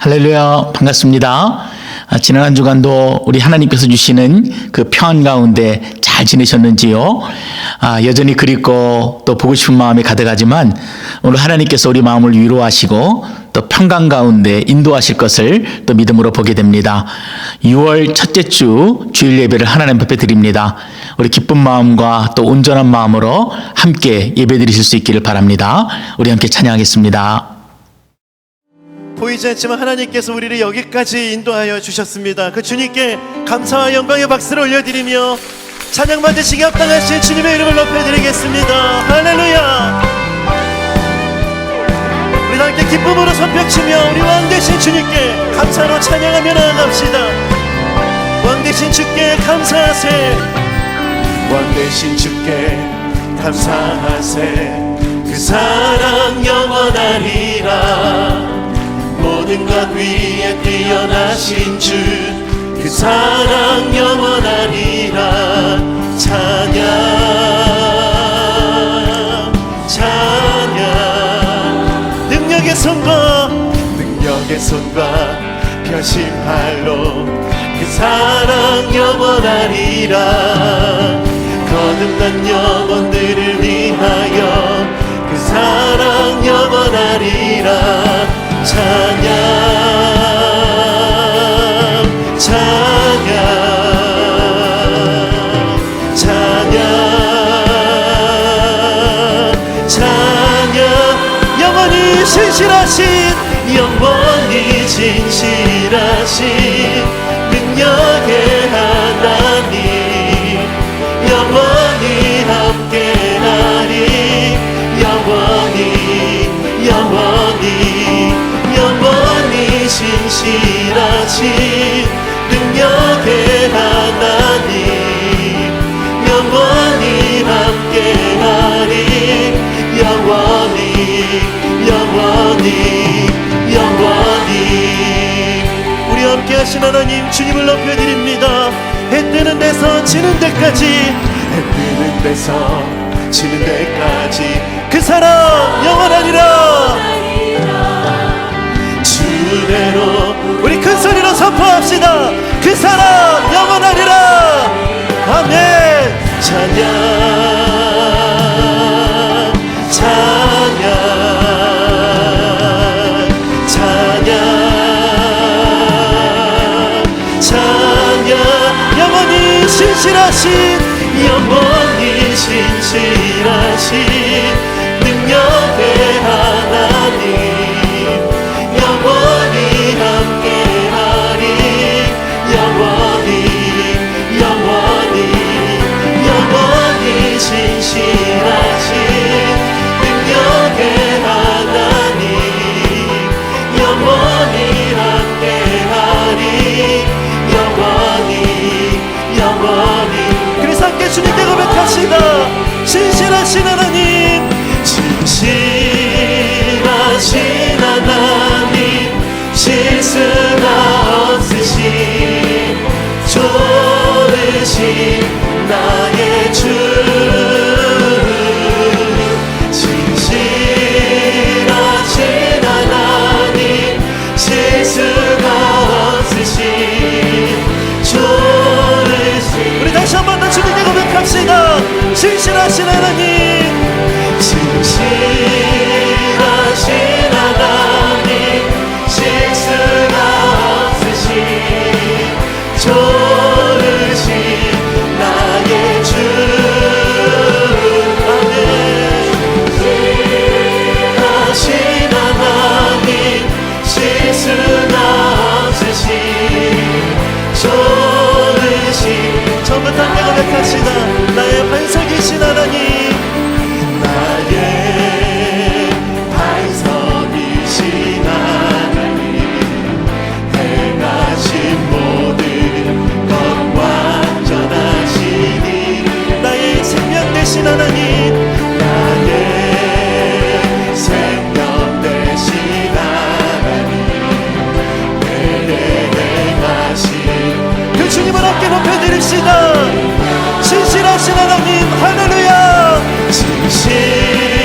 할렐루야, 반갑습니다. 지난 한 주간도 우리 하나님께서 주시는 그 평안 가운데 잘 지내셨는지요? 여전히 그립고 또 보고 싶은 마음이 가득하지만 오늘 하나님께서 우리 마음을 위로하시고 또 평강 가운데 인도하실 것을 또 믿음으로 보게 됩니다. 6월 첫째 주 주일 예배를 하나님 앞에 드립니다. 우리 기쁜 마음과 또 온전한 마음으로 함께 예배 드리실 수 있기를 바랍니다. 우리 함께 찬양하겠습니다. 보이지 않지만 하나님께서 우리를 여기까지 인도하여 주셨습니다. 그 주님께 감사와 영광의 박수를 올려드리며 찬양 받으시기 합당하신 주님의 이름을 높여드리겠습니다. 할렐루야. 우리 함께 기쁨으로 손뼉치며 우리 왕 되신 주님께 감사로 찬양하며 나아갑시다. 왕 되신 주께 감사하세. 왕 되신 주께 감사하세. 그 사랑 영원하리라. 모든 것 위에 뛰어나신 주 그 사랑 영원하리라. 찬양 찬양. 능력의 손과 펴신 팔로 그 사랑 영원하리라. 거듭난 영혼들을 위하여 그 사랑 영원하리라. 찬양 찬양 찬양 찬양. 영원히 진실하신 영원히 진실하신 능력의 하나님 영원히 함께하리. 영원히 진실하신 능력의 하나님 영원히 함께하리. 영원히 우리 함께하신 하나님 주님을 높여드립니다. 해 뜨는 데서 지는 데까지 해 뜨는 데서 지는 데까지 그 사랑 영원하리라. 주대로 우리 큰 소리로 선포합시다. 그 사랑 영원하리라. 아멘. 찬양 찬양 찬양 찬양. 영원히 진실하신 능력의 하나님 영원히 함께하리. 영원히 진실하신 능력의 하나님 영원히 함께하리. 영원히 그래서 함께 주님께 고백합시다. 진실하신 하나님 진실하신 하나님 실수가 없으신 좋으신 나의 주 진실하신 하나님 실수가 없으신 좋으신. 우리 다시 한 번 더 주님께 고백합시다. 진실하신 하나님 진실하신 하나님 실수가 없으신 좋으신 나의 주. 아멘. 진실하신 하나님 실수가 없으신 좋으신. 처음부터 함께 고백합시다. 나의 반석이신 하나님 나의 반석이신 하나님 행하신 모든 것 완전하시니 나의 생명 되신 하나님 나의 생명 되신 하나님 내게 행하신 그 주님을 함께 높여드립시다. 진실하신 하나님 할렐루야.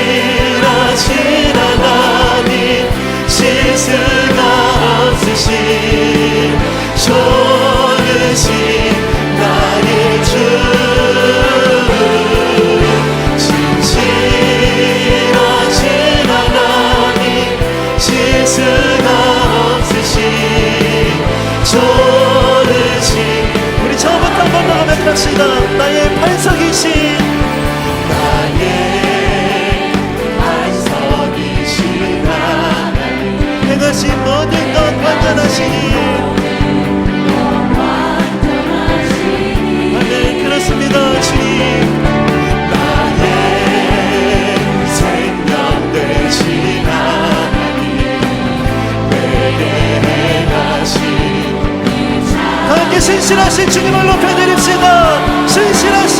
진실하신 하나님 실수가 없으신 좋으신 나의 주 진실하신 하나님 실수가 없으신 좋으신 우리 처음부터 한번 더 고백합시다. 나의 반석이신 나의 반석이신 하나님 행하신 모든 것 완전하시니 아멘 그렇습니다 주님 나의 생명 되신 하나님 내게 행하신 다 함께 신실하신 주님을 높여드립시다. 신실하신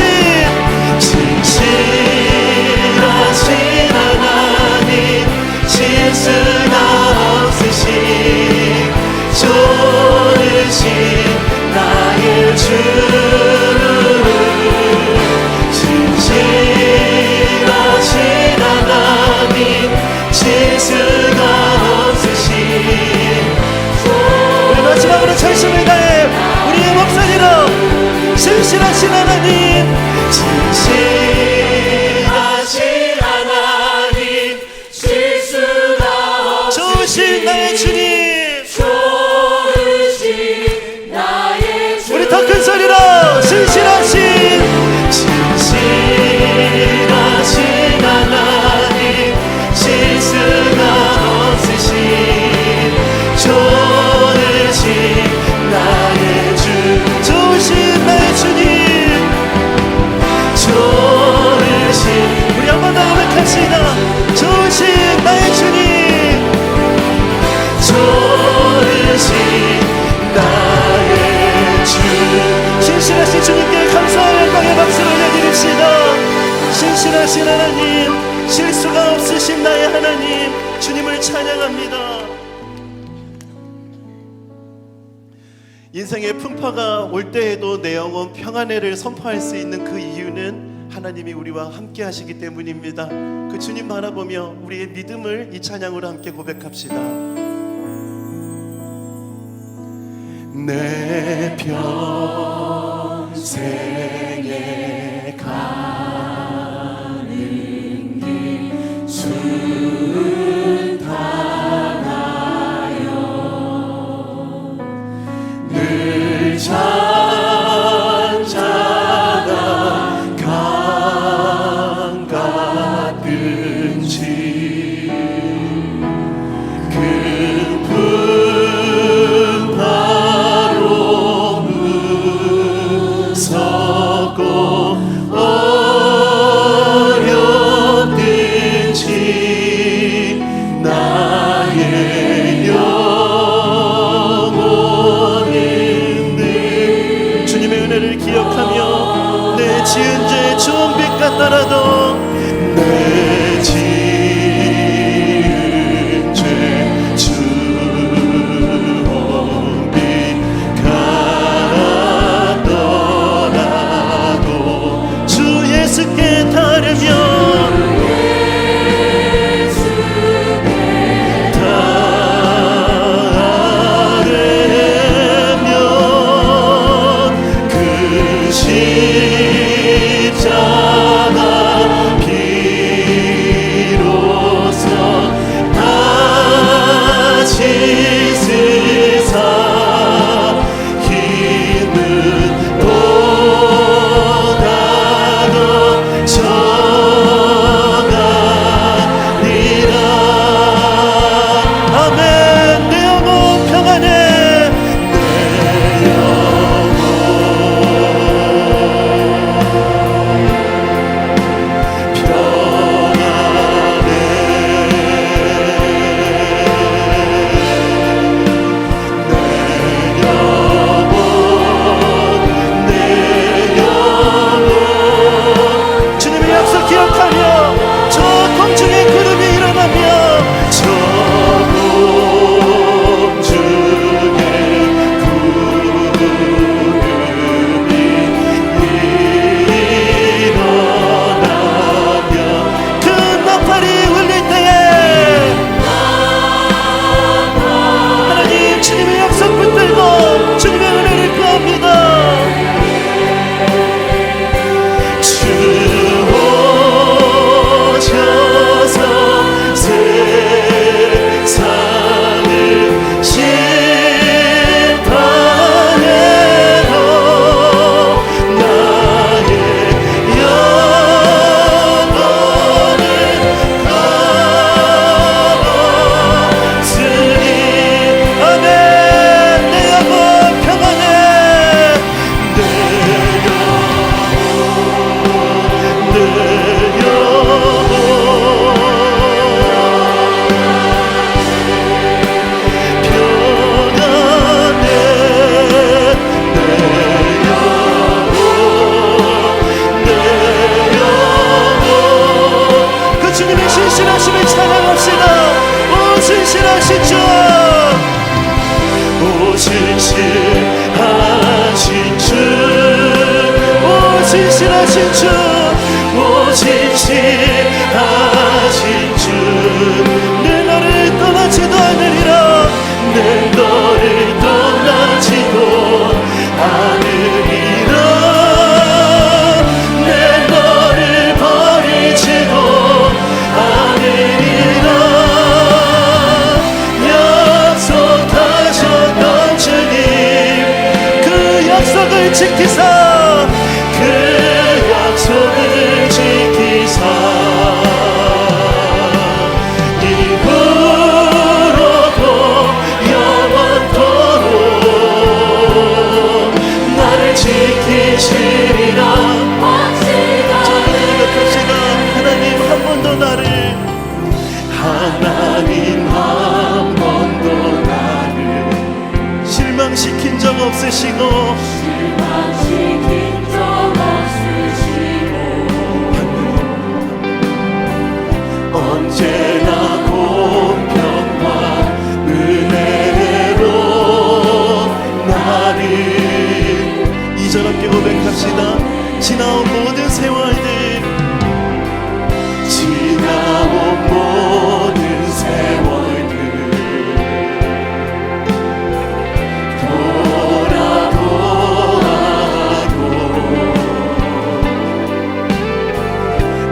하나님 실수가 없으신 좋으신 나의 주 진실하신 하나님 실수가 없으신 우리 마지막으로 전심을 다해 우리의 목소리로 신실하신 하나님 진실하신 하나님 실수가 좋으신 나의 주님 좋으신 나의 주님 우리 더 큰 소리로 신실하신 하나님 실수가 없으신 좋으신 나의 주 좋으신 나의 주님 좋으신 우리 한 번 더 고백합시다. 좋으신 나의 주님 좋으신 나의 주 신실하신 주님께 감사와 영광의 박수를 올려드립시다. 신실하신 하나님 실수가 없으신 나의 하나님 주님을 찬양합니다. 인생의 풍파가 올 때에도 내 영혼 평안회를 선포할 수 있는 그 이유는 하나님이 우리와 함께 하시기 때문입니다. 그 주님 바라보며 우리의 믿음을 이 찬양으로 함께 고백합시다. 내 평생에 가는 길 순탄하여 늘 잔잔한 강 같든지 그 풍파로 무섭고 신실하신 주, 오 신실하신 주, 오 신실하신 주, 오 신실하신 주, 내 너를 떠나지도 않으리라, 내 너를 떠나지도 않으리라, 내 너를 버리지도 않으리라. 약속하셨던 주님, 그 약속을 지키사, 그 약속을 지키사, 이후로도 영원토록 나를 지키시리라. 고백합시다. 하나님 한 번도 나를, 하나님 한 번도 나를 실망시킨 적 없으시고, 언제나 공평과 은혜로 나를, 이절 함께 고백합시다. 지나온 모든 세월들, 지나온 모든 세월들 돌아보아도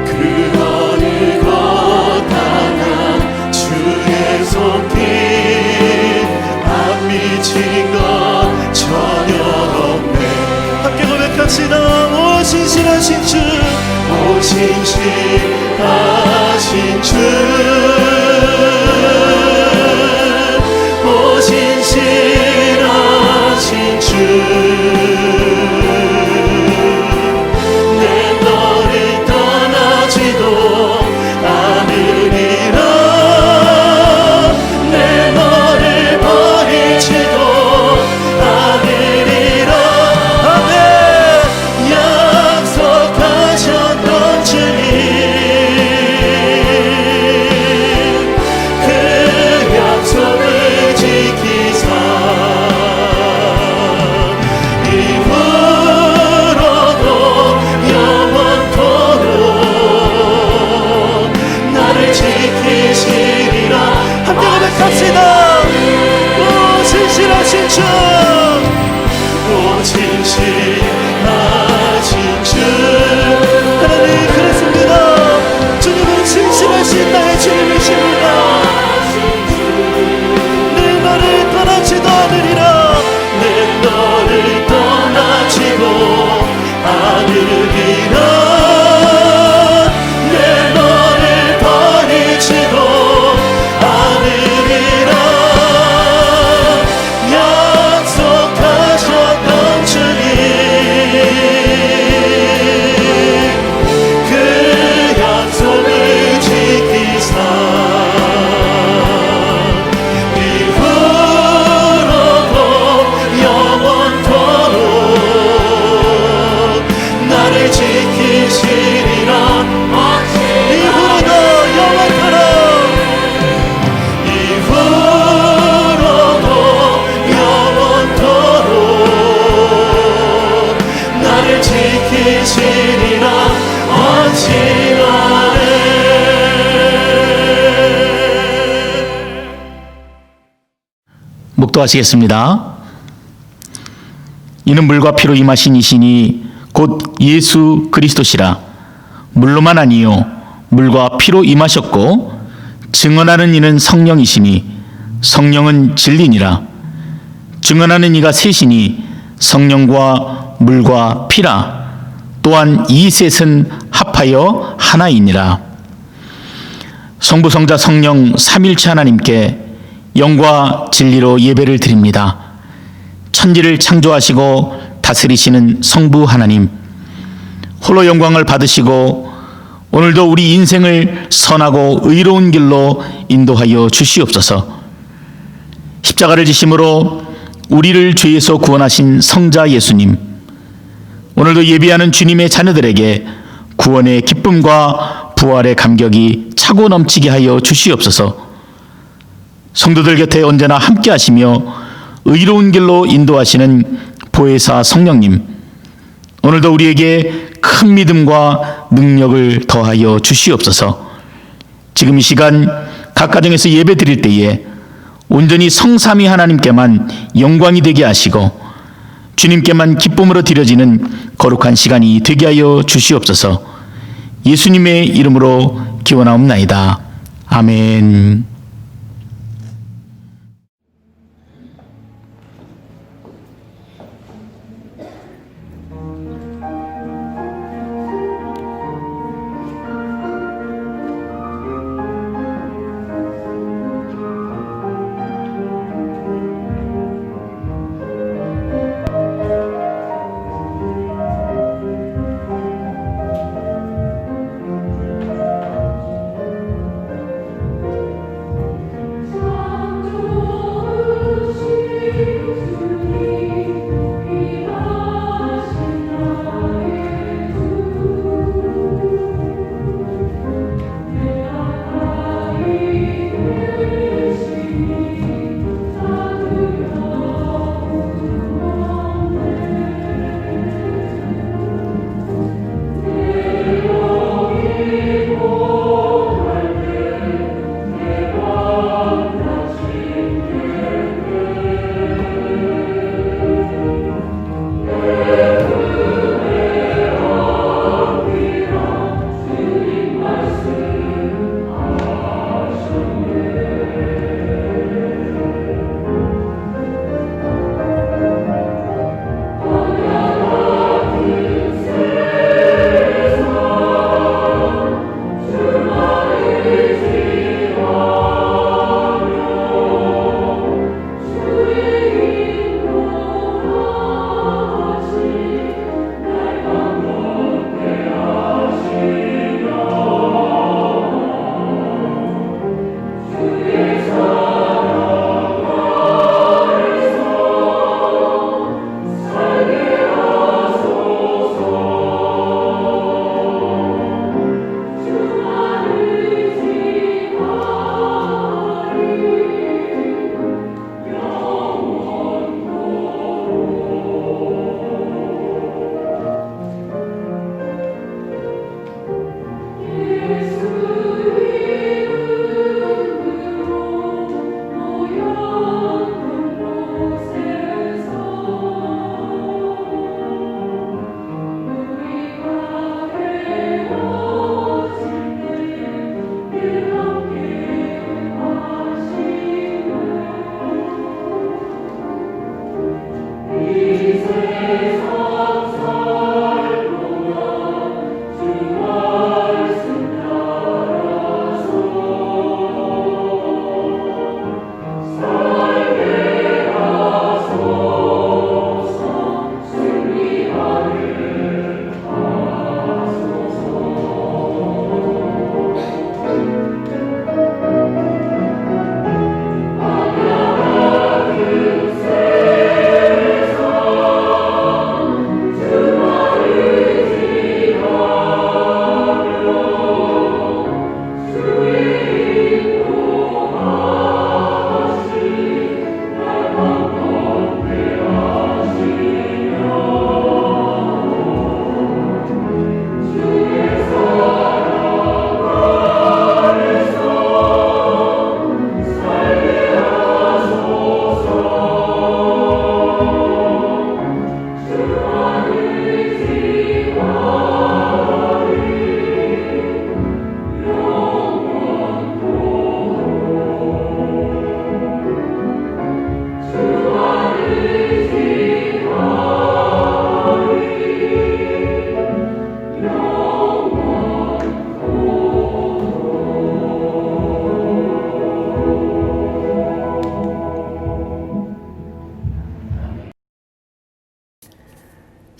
그 어느 곳 하나 주의 손길 안 미친 것 전혀 없네. 함께 고백합시다. 오 신실하신 주, 오 신실하신 주, 오 신실하신 주, 내 너를 떠나지도 않으리라, 내 너를 버리지도 않으리라. 아멘. 약속하셨던 주님, 그 약속을 지키사, 이후로도 영원토록 나를 지키시리라. 함께 고백합시다. 오 신실하신 주, 오 신실하신 주, 하나님 그렇습니다. 주님은 신실하신 나의 주님이십니다. 내 너를 떠나지도 않으리라, 내 너를 떠나지도 않으리라, 내 너를 버리지도 않으리라. 약속하셨던 주님, 그 약속을 지키사, 이후로도 영원토록 나를 지키시리라. 이후로도 영원토록, 이후로도 영원토록 나를 지키시리라. 언지나네. 묵도하시겠습니다. 이는 물과 피로 임하신 이시니 곧 예수 그리스도시라. 물로만 아니요 물과 피로 임하셨고 증언하는 이는 성령이시니 성령은 진리니라. 증언하는 이가 셋이니 성령과 물과 피라. 또한 이 셋은 합하여 하나이니라. 성부 성자 성령 삼일체 하나님께 영과 진리로 예배를 드립니다. 천지를 창조하시고 다스리시는 성부 하나님, 홀로 영광을 받으시고 오늘도 우리 인생을 선하고 의로운 길로 인도하여 주시옵소서. 십자가를 지심으로 우리를 죄에서 구원하신 성자 예수님, 오늘도 예비하는 주님의 자녀들에게 구원의 기쁨과 부활의 감격이 차고 넘치게 하여 주시옵소서. 성도들 곁에 언제나 함께 하시며 의로운 길로 인도하시는 보혜사 성령님, 오늘도 우리에게 큰 믿음과 능력을 더하여 주시옵소서. 지금 이 시간 각 가정에서 예배 드릴 때에 온전히 성삼위 하나님께만 영광이 되게 하시고 주님께만 기쁨으로 드려지는 거룩한 시간이 되게 하여 주시옵소서. 예수님의 이름으로 기원하옵나이다. 아멘.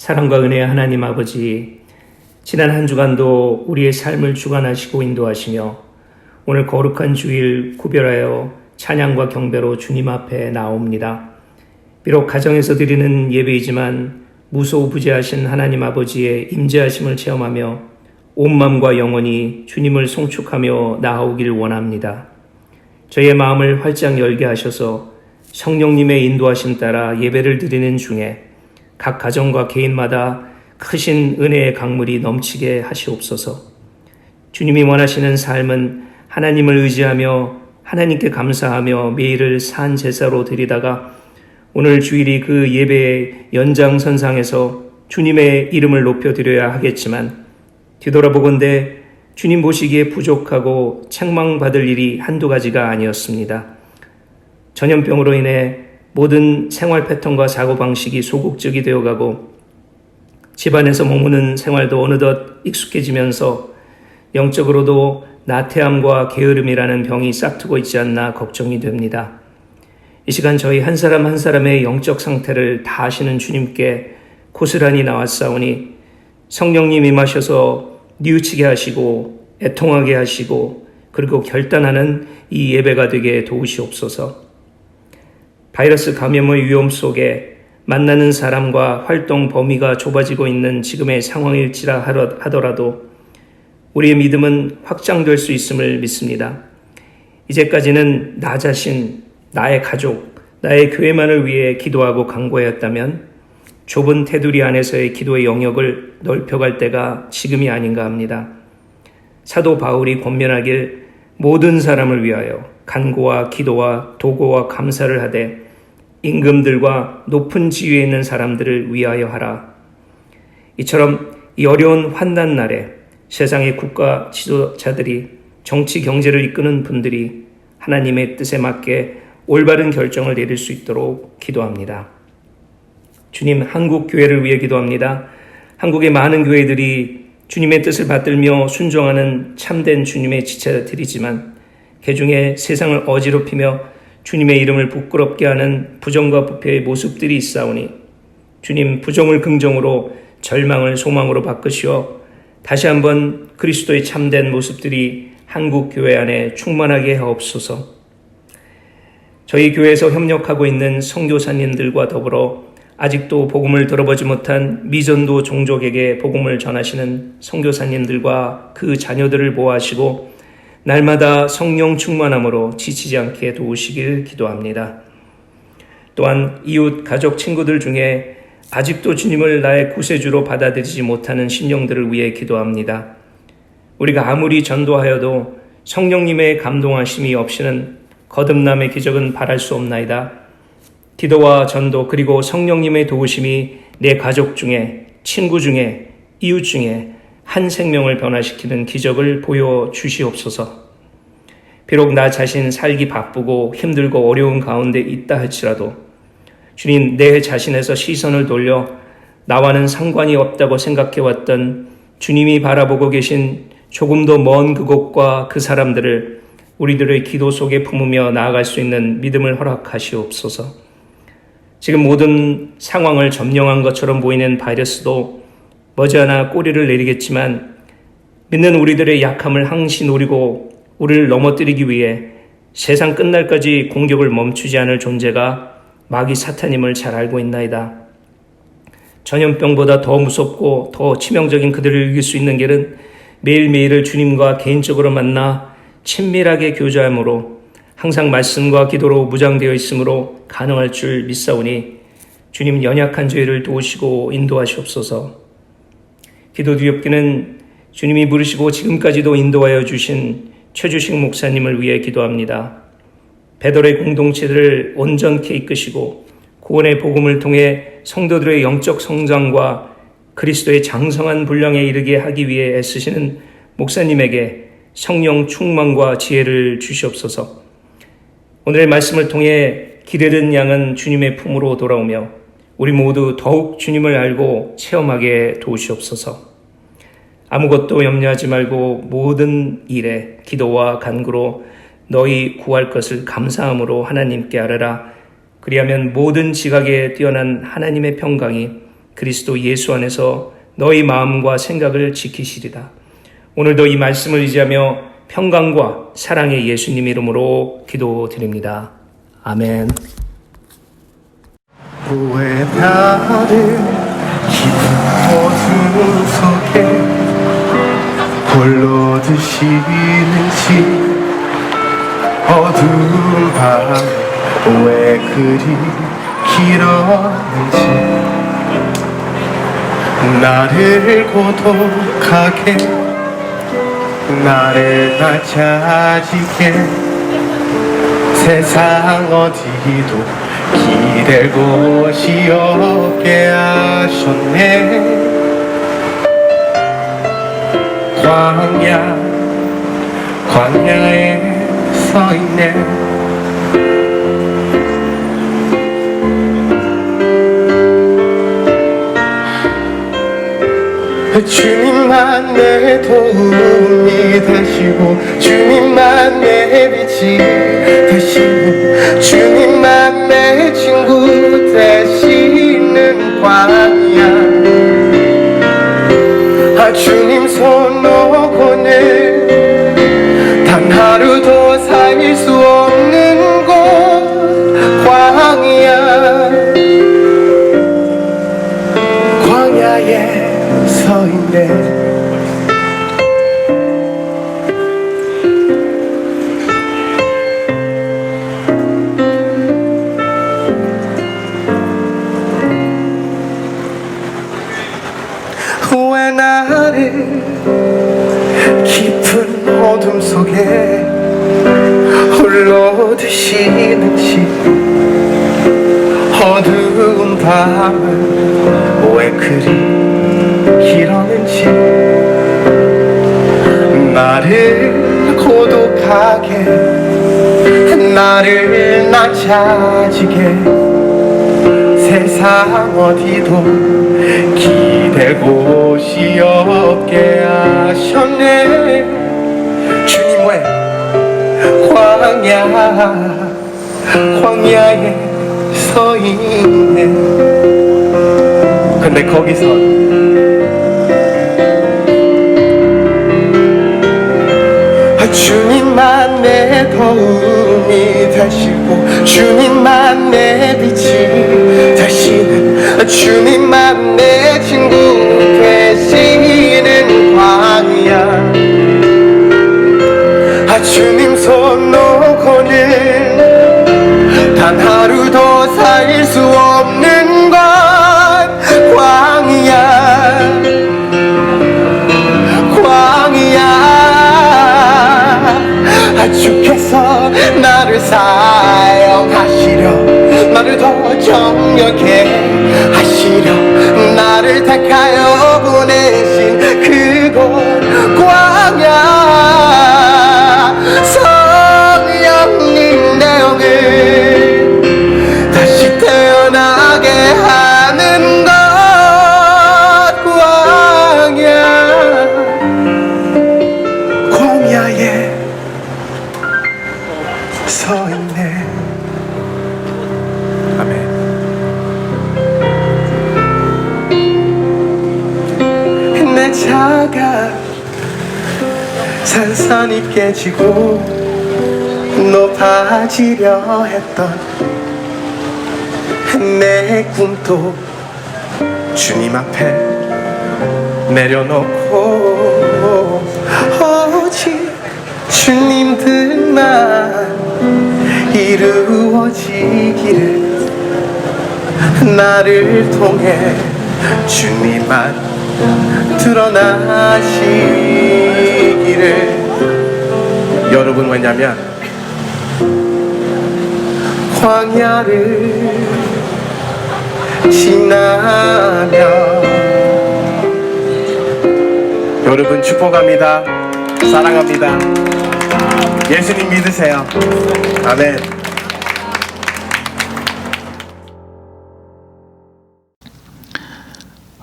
사랑과 은혜의 하나님 아버지, 지난 한 주간도 우리의 삶을 주관하시고 인도하시며 오늘 거룩한 주일 구별하여 찬양과 경배로 주님 앞에 나옵니다. 비록 가정에서 드리는 예배이지만 무소부재하신 하나님 아버지의 임재하심을 체험하며 온 마음과 영혼이 주님을 송축하며 나아오길 원합니다. 저희의 마음을 활짝 열게 하셔서 성령님의 인도하심 따라 예배를 드리는 중에 각 가정과 개인마다 크신 은혜의 강물이 넘치게 하시옵소서. 주님이 원하시는 삶은 하나님을 의지하며 하나님께 감사하며 매일을 산 제사로 드리다가 오늘 주일이 그 예배의 연장선상에서 주님의 이름을 높여드려야 하겠지만 뒤돌아보건대 주님 보시기에 부족하고 책망받을 일이 한두 가지가 아니었습니다. 전염병으로 인해 모든 생활 패턴과 사고방식이 소극적이 되어가고 집안에서 머무는 생활도 어느덧 익숙해지면서 영적으로도 나태함과 게으름이라는 병이 싹트고 있지 않나 걱정이 됩니다. 이 시간 저희 한 사람 한 사람의 영적 상태를 다 아시는 주님께 고스란히 나왔사오니 성령님 임하셔서 뉘우치게 하시고 애통하게 하시고 그리고 결단하는 이 예배가 되게 도우시옵소서. 바이러스 감염의 위험 속에 만나는 사람과 활동 범위가 좁아지고 있는 지금의 상황일지라 하더라도 우리의 믿음은 확장될 수 있음을 믿습니다. 이제까지는 나 자신, 나의 가족, 나의 교회만을 위해 기도하고 간구하였다면 좁은 테두리 안에서의 기도의 영역을 넓혀갈 때가 지금이 아닌가 합니다. 사도 바울이 권면하길 모든 사람을 위하여 간구와 기도와 도고와 감사를 하되 임금들과 높은 지위에 있는 사람들을 위하여 하라. 이처럼 이 어려운 환난 날에 세상의 국가 지도자들이 정치 경제를 이끄는 분들이 하나님의 뜻에 맞게 올바른 결정을 내릴 수 있도록 기도합니다. 주님, 한국 교회를 위해 기도합니다. 한국의 많은 교회들이 주님의 뜻을 받들며 순종하는 참된 주님의 지체들이지만 그중에 세상을 어지럽히며 주님의 이름을 부끄럽게 하는 부정과 부패의 모습들이 있사오니 주님, 부정을 긍정으로 절망을 소망으로 바꾸시어 다시 한번 그리스도의 참된 모습들이 한국 교회 안에 충만하게 하옵소서. 저희 교회에서 협력하고 있는 선교사님들과 더불어 아직도 복음을 들어보지 못한 미전도 종족에게 복음을 전하시는 선교사님들과 그 자녀들을 보호하시고 날마다 성령 충만함으로 지치지 않게 도우시길 기도합니다. 또한 이웃, 가족, 친구들 중에 아직도 주님을 나의 구세주로 받아들이지 못하는 심령들을 위해 기도합니다. 우리가 아무리 전도하여도 성령님의 감동하심이 없이는 거듭남의 기적은 바랄 수 없나이다. 기도와 전도 그리고 성령님의 도우심이 내 가족 중에, 친구 중에, 이웃 중에 한 생명을 변화시키는 기적을 보여주시옵소서. 비록 나 자신 살기 바쁘고 힘들고 어려운 가운데 있다 할지라도 주님, 내 자신에서 시선을 돌려 나와는 상관이 없다고 생각해왔던 주님이 바라보고 계신 조금 더 먼 그곳과 그 사람들을 우리들의 기도 속에 품으며 나아갈 수 있는 믿음을 허락하시옵소서. 지금 모든 상황을 점령한 것처럼 보이는 바이러스도 머지않아 꼬리를 내리겠지만 믿는 우리들의 약함을 항시 노리고 우리를 넘어뜨리기 위해 세상 끝날까지 공격을 멈추지 않을 존재가 마귀 사탄임을 잘 알고 있나이다. 전염병보다 더 무섭고 더 치명적인 그들을 이길 수 있는 길은 매일매일을 주님과 개인적으로 만나 친밀하게 교제함으로 항상 말씀과 기도로 무장되어 있으므로 가능할 줄 믿사오니 주님, 연약한 저희를 도우시고 인도하시옵소서. 기도드렸기는 주님이 부르시고 지금까지도 인도하여 주신 최주식 목사님을 위해 기도합니다. 베드로의 공동체를 온전케 이끄시고 구원의 복음을 통해 성도들의 영적 성장과 그리스도의 장성한 분량에 이르게 하기 위해 애쓰시는 목사님에게 성령 충만과 지혜를 주시옵소서. 오늘의 말씀을 통해 기르는 양은 주님의 품으로 돌아오며 우리 모두 더욱 주님을 알고 체험하게 도우시옵소서. 아무것도 염려하지 말고 모든 일에 기도와 간구로 너희 구할 것을 감사함으로 하나님께 아뢰라. 그리하면 모든 지각에 뛰어난 하나님의 평강이 그리스도 예수 안에서 너희 마음과 생각을 지키시리라. 오늘도 이 말씀을 의지하며 평강과 사랑의 예수님 이름으로 기도드립니다. 아멘. 후회 나를 깊은 어둠 속에 홀로 드시는지 어두운 밤 왜 그리 길었는지 나를 고독하게 나를 낮아지게 세상 어디도 기댈 곳이 없게 하셨네. 광야에 서 있네. 주님만 내 도움이 되시고 주님만 내 빛이 되시고 주님만 내 친구 되시는 광야. 주님 손 놓고는 단 하루도 살 수 없는 곳 광야에 서 있네. 왜 나를 깊은 어둠 속에 홀로 두시는지 어두운 밤을 왜 그리 길었는지 나를 고독하게 나를 낮아지게 세상 어디도 기댈 곳이 없게 하셨네. 주님 왜 광야에 서 있네. 근데 거기서 주님만 내 도움이 되시고 주님만 내 빛이 되시는 주님만 내 친구 되시는 광야. 주님 손 놓고는 단 하루도 살 수 없는 것 광야. 주께서 나를 사용하시려 나를 더 정력해 하시려 나를 택하여 보내신 그곳 광야. 성령님 내 영을 다시 태어나게 하는 것 광야에 서 있네. 아멘. 내 차가 산산이 깨지고 높아지려 했던 내 꿈도 주님 앞에 내려놓고 오직 주님들만 이루어지기를 나를 통해 주님만 드러나시기를. 여러분 왜냐면 광야를 지나면 여러분 축복합니다. 사랑합니다. 예수님 믿으세요. 아멘.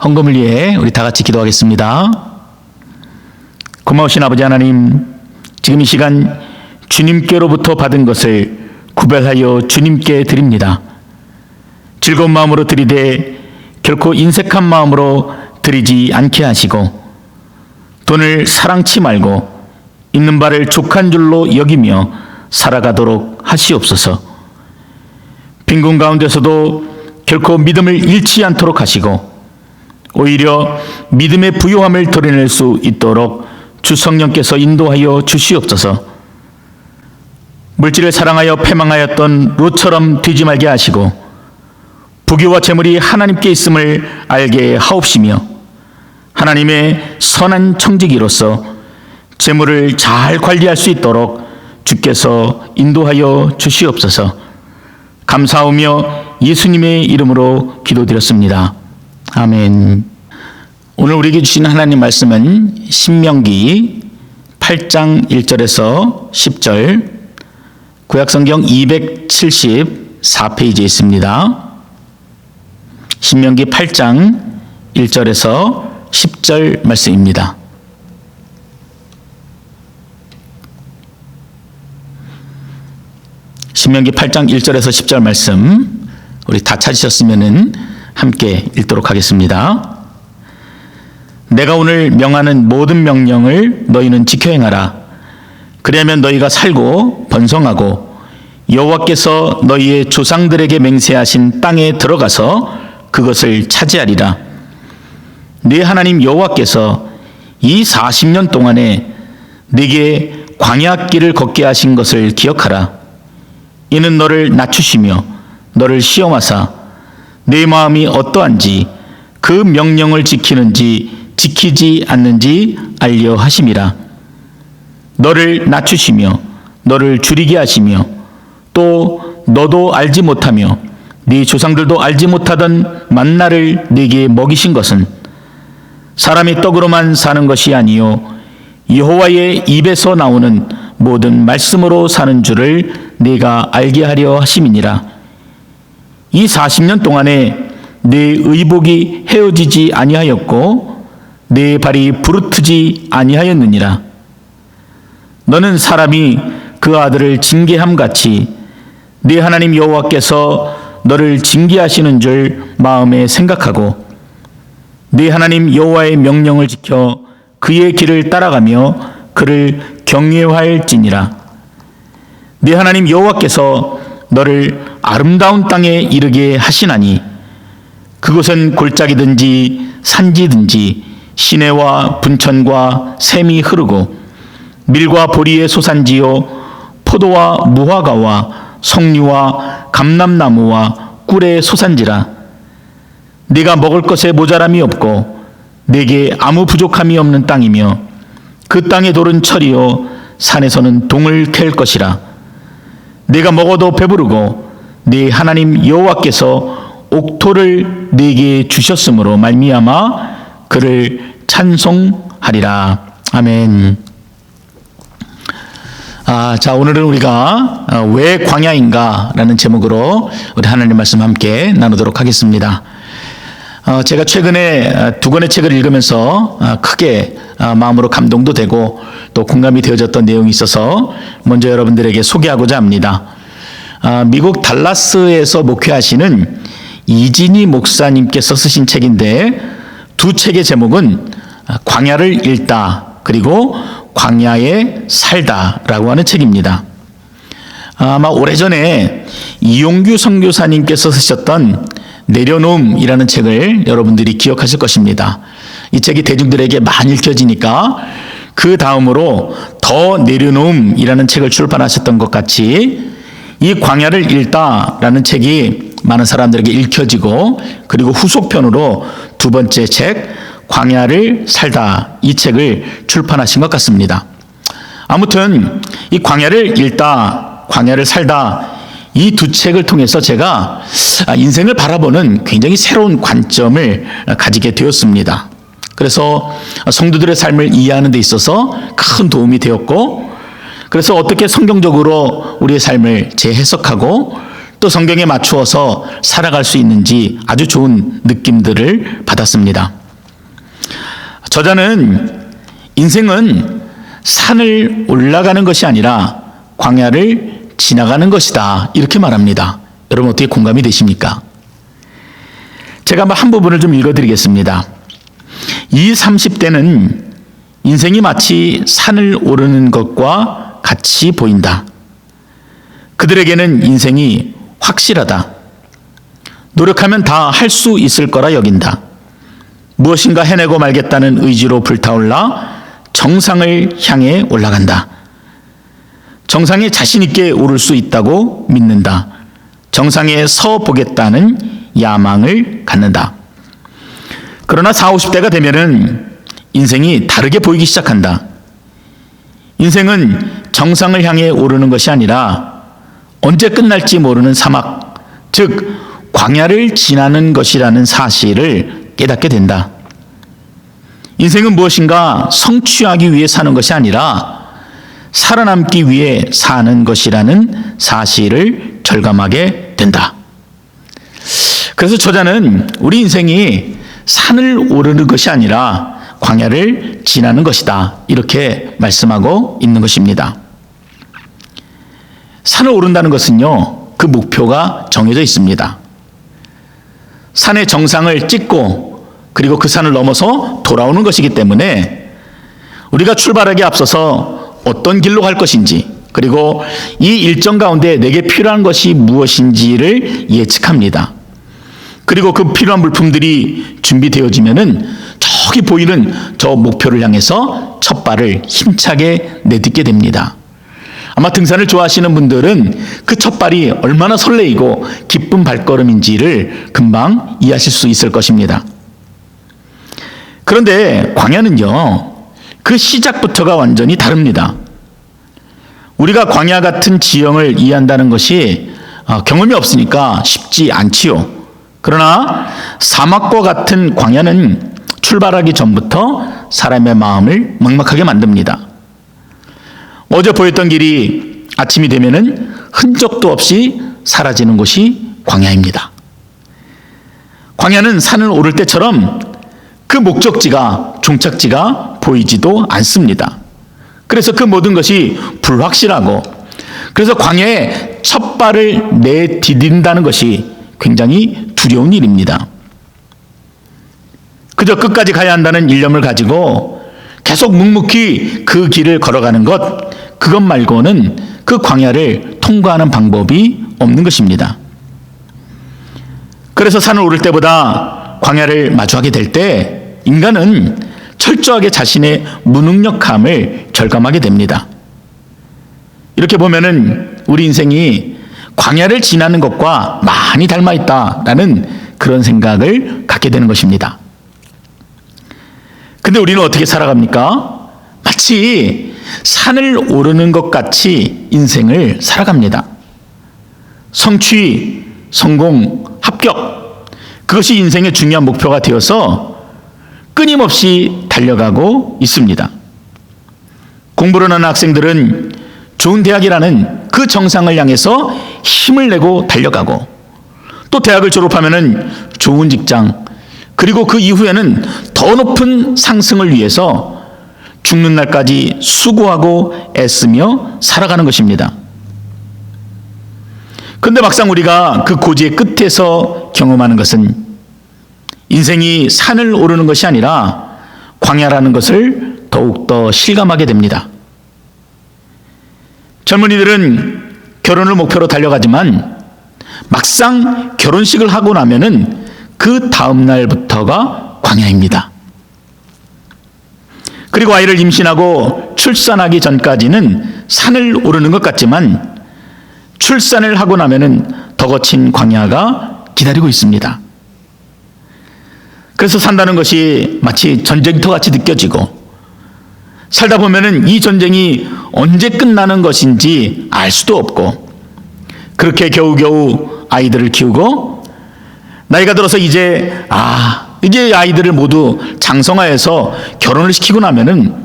헌금을 위해 우리 다 같이 기도하겠습니다. 고마우신 아버지 하나님, 지금 이 시간 주님께로부터 받은 것을 구별하여 주님께 드립니다. 즐거운 마음으로 드리되 결코 인색한 마음으로 드리지 않게 하시고 돈을 사랑치 말고 있는 바를 족한 줄로 여기며 살아가도록 하시옵소서. 빈곤 가운데서도 결코 믿음을 잃지 않도록 하시고 오히려 믿음의 부요함을 드러낼 수 있도록 주 성령께서 인도하여 주시옵소서. 물질을 사랑하여 패망하였던 롯처럼 되지 말게 하시고 부귀와 재물이 하나님께 있음을 알게 하옵시며 하나님의 선한 청지기로서 재물을 잘 관리할 수 있도록 주께서 인도하여 주시옵소서. 감사하며 예수님의 이름으로 기도드렸습니다. 아멘. 오늘 우리에게 주신 하나님 말씀은 신명기 8장 1절에서 10절, 구약성경 274페이지에 있습니다. 신명기 8장 1절에서 10절 말씀입니다. 신명기 8장 1절에서 10절 말씀 우리 다 찾으셨으면 함께 읽도록 하겠습니다. 내가 오늘 명하는 모든 명령을 너희는 지켜 행하라. 그리하면 너희가 살고 번성하고 여호와께서 너희의 조상들에게 맹세하신 땅에 들어가서 그것을 차지하리라. 네 하나님 여호와께서 이 40년 동안에 네게 광야길을 걷게 하신 것을 기억하라. 이는 너를 낮추시며 너를 시험하사 네 마음이 어떠한지 그 명령을 지키는지 지키지 않는지 알려 하심이라. 너를 낮추시며 너를 줄이게 하시며 또 너도 알지 못하며 네 조상들도 알지 못하던 만나를 네게 먹이신 것은 사람이 떡으로만 사는 것이 아니요 여호와의 입에서 나오는 모든 말씀으로 사는 줄을 네가 알게 하려 하심이니라. 이 40년 동안에 네 의복이 헤어지지 아니하였고 네 발이 부르트지 아니하였느니라. 너는 사람이 그 아들을 징계함 같이 네 하나님 여호와께서 너를 징계하시는 줄 마음에 생각하고 네 하나님 여호와의 명령을 지켜 그의 길을 따라가며 그를 경외할지니라. 네 하나님 여호와께서 너를 아름다운 땅에 이르게 하시나니 그곳은 골짜기든지 산지든지 시내와 분천과 샘이 흐르고 밀과 보리의 소산지요 포도와 무화과와 석류와 감람나무와 꿀의 소산지라. 네가 먹을 것에 모자람이 없고 네게 아무 부족함이 없는 땅이며 그 땅의 돌은 철이요 산에서는 동을 캘 것이라. 네가 먹어도 배부르고 네 하나님 여호와께서 옥토를 네게 주셨으므로 말미암아 그를 찬송하리라. 아멘. 자, 오늘은 우리가 왜 광야인가라는 제목으로 우리 하나님 말씀 함께 나누도록 하겠습니다. 제가 최근에 두 권의 책을 읽으면서 크게 마음으로 감동도 되고 또 공감이 되어졌던 내용이 있어서 먼저 여러분들에게 소개하고자 합니다. 미국 달라스에서 목회하시는 이진희 목사님께서 쓰신 책인데 두 책의 제목은 광야를 읽다 그리고 광야에 살다라고 하는 책입니다. 아마 오래전에 이용규 선교사님께서 쓰셨던 내려놓음이라는 책을 여러분들이 기억하실 것입니다. 이 책이 대중들에게 많이 읽혀지니까 그 다음으로 더 내려놓음이라는 책을 출판하셨던 것 같이 이 광야를 읽다라는 책이 많은 사람들에게 읽혀지고 그리고 후속편으로 두 번째 책 광야를 살다 이 책을 출판하신 것 같습니다. 아무튼 이 광야를 읽다 광야를 살다 이 두 책을 통해서 제가 인생을 바라보는 굉장히 새로운 관점을 가지게 되었습니다. 그래서 성도들의 삶을 이해하는 데 있어서 큰 도움이 되었고 그래서 어떻게 성경적으로 우리의 삶을 재해석하고 또 성경에 맞추어서 살아갈 수 있는지 아주 좋은 느낌들을 받았습니다. 저자는 인생은 산을 올라가는 것이 아니라 광야를 지나가는 것이다 이렇게 말합니다. 여러분 어떻게 공감이 되십니까? 제가 한 부분을 좀 읽어드리겠습니다. 20, 30대는 인생이 마치 산을 오르는 것과 같이 보인다. 그들에게는 인생이 확실하다. 노력하면 다 할 수 있을 거라 여긴다. 무엇인가 해내고 말겠다는 의지로 불타올라 정상을 향해 올라간다. 정상에 자신 있게 오를 수 있다고 믿는다. 정상에 서 보겠다는 야망을 갖는다. 그러나 40, 50대가 되면은 인생이 다르게 보이기 시작한다. 인생은 정상을 향해 오르는 것이 아니라 언제 끝날지 모르는 사막, 즉 광야를 지나는 것이라는 사실을 깨닫게 된다. 인생은 무엇인가 성취하기 위해 사는 것이 아니라 살아남기 위해 사는 것이라는 사실을 절감하게 된다. 그래서 저자는 우리 인생이 산을 오르는 것이 아니라 광야를 지나는 것이다, 이렇게 말씀하고 있는 것입니다. 산을 오른다는 것은요, 그 목표가 정해져 있습니다. 산의 정상을 찍고 그리고 그 산을 넘어서 돌아오는 것이기 때문에 우리가 출발하기에 앞서서 어떤 길로 갈 것인지, 그리고 이 일정 가운데 내게 필요한 것이 무엇인지를 예측합니다. 그리고 그 필요한 물품들이 준비되어지면은 저기 보이는 저 목표를 향해서 첫 발을 힘차게 내딛게 됩니다. 아마 등산을 좋아하시는 분들은 그 첫 발이 얼마나 설레이고 기쁜 발걸음인지를 금방 이해하실 수 있을 것입니다. 그런데 광야는요, 그 시작부터가 완전히 다릅니다. 우리가 광야 같은 지형을 이해한다는 것이 경험이 없으니까 쉽지 않지요. 그러나 사막과 같은 광야는 출발하기 전부터 사람의 마음을 막막하게 만듭니다. 어제 보였던 길이 아침이 되면은 흔적도 없이 사라지는 곳이 광야입니다. 광야는 산을 오를 때처럼 그 목적지가, 종착지가 보이지도 않습니다. 그래서 그 모든 것이 불확실하고, 그래서 광야에 첫 발을 내디딘다는 것이 굉장히 두려운 일입니다. 그저 끝까지 가야 한다는 일념을 가지고 계속 묵묵히 그 길을 걸어가는 것, 그것 말고는 그 광야를 통과하는 방법이 없는 것입니다. 그래서 산을 오를 때보다 광야를 마주하게 될 때 인간은 철저하게 자신의 무능력함을 절감하게 됩니다. 이렇게 보면은 우리 인생이 광야를 지나는 것과 많이 닮아 있다라는 그런 생각을 갖게 되는 것입니다. 근데 우리는 어떻게 살아갑니까? 마치 산을 오르는 것 같이 인생을 살아갑니다. 성취, 성공, 합격, 그것이 인생의 중요한 목표가 되어서 끊임없이 달려가고 있습니다. 공부를 하는 학생들은 좋은 대학이라는 그 정상을 향해서 힘을 내고 달려가고, 또 대학을 졸업하면은 좋은 직장, 그리고 그 이후에는 더 높은 상승을 위해서 죽는 날까지 수고하고 애쓰며 살아가는 것입니다. 그런데 막상 우리가 그 고지의 끝에서 경험하는 것은 인생이 산을 오르는 것이 아니라 광야라는 것을 더욱더 실감하게 됩니다. 젊은이들은 결혼을 목표로 달려가지만 막상 결혼식을 하고 나면은 그 다음 날부터가 광야입니다. 그리고 아이를 임신하고 출산하기 전까지는 산을 오르는 것 같지만 출산을 하고 나면은 더 거친 광야가 기다리고 있습니다. 그래서 산다는 것이 마치 전쟁터 같이 느껴지고, 살다 보면은 이 전쟁이 언제 끝나는 것인지 알 수도 없고, 그렇게 겨우겨우 아이들을 키우고 나이가 들어서 이제 아이들을 모두 장성화해서 결혼을 시키고 나면은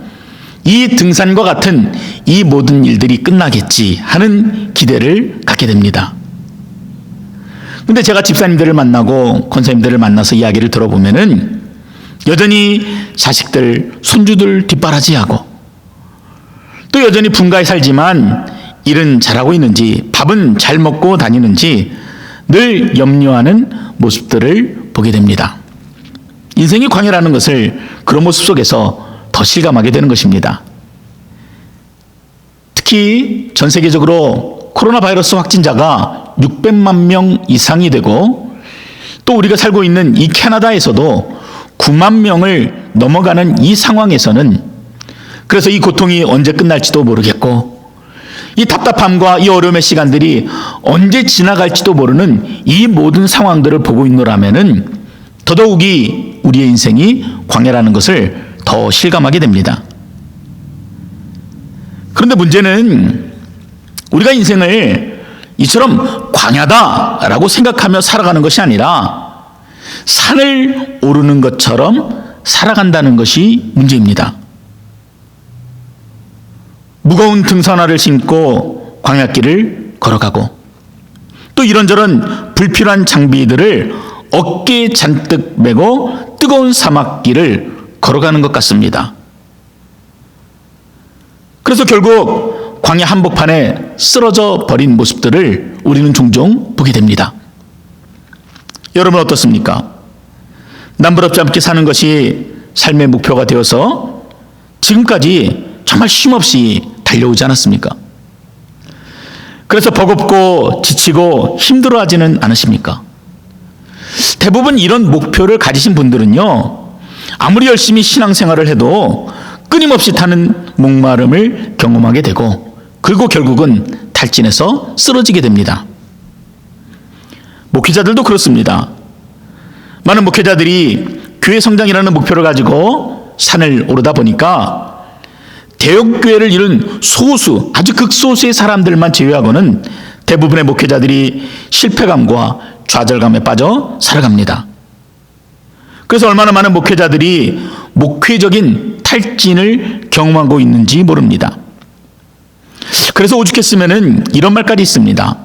이 등산과 같은 이 모든 일들이 끝나겠지 하는 기대를 갖게 됩니다. 근데 제가 집사님들을 만나고 권사님들을 만나서 이야기를 들어보면은 여전히 자식들, 손주들 뒷바라지하고, 또 여전히 분가에 살지만 일은 잘하고 있는지, 밥은 잘 먹고 다니는지 늘 염려하는 모습들을 보게 됩니다. 인생이 광야라는 것을 그런 모습 속에서 더 실감하게 되는 것입니다. 특히 전 세계적으로 코로나 바이러스 확진자가 600만 명 이상이 되고, 또 우리가 살고 있는 이 캐나다에서도 9만 명을 넘어가는 이 상황에서는, 그래서 이 고통이 언제 끝날지도 모르겠고, 이 답답함과 이 어려움의 시간들이 언제 지나갈지도 모르는 이 모든 상황들을 보고 있노라면은 더더욱이 우리의 인생이 광야라는 것을 더 실감하게 됩니다. 그런데 문제는 우리가 인생을 이처럼 광야다라고 생각하며 살아가는 것이 아니라 산을 오르는 것처럼 살아간다는 것이 문제입니다. 무거운 등산화를 신고 광야길을 걸어가고 또 이런저런 불필요한 장비들을 어깨에 잔뜩 메고 뜨거운 사막길을 걸어가는 것 같습니다. 그래서 결국 광야 한복판에 쓰러져 버린 모습들을 우리는 종종 보게 됩니다. 여러분 어떻습니까? 남부럽지 않게 사는 것이 삶의 목표가 되어서 지금까지 정말 쉼없이 달려오지 않았습니까? 그래서 버겁고 지치고 힘들어하지는 않으십니까? 대부분 이런 목표를 가지신 분들은요, 아무리 열심히 신앙생활을 해도 끊임없이 타는 목마름을 경험하게 되고 그리고 결국은 탈진해서 쓰러지게 됩니다. 목회자들도 그렇습니다. 많은 목회자들이 교회 성장이라는 목표를 가지고 산을 오르다 보니까 대형교회를 이룬 소수, 아주 극소수의 사람들만 제외하고는 대부분의 목회자들이 실패감과 좌절감에 빠져 살아갑니다. 그래서 얼마나 많은 목회자들이 목회적인 탈진을 경험하고 있는지 모릅니다. 그래서 오죽했으면 이런 말까지 있습니다.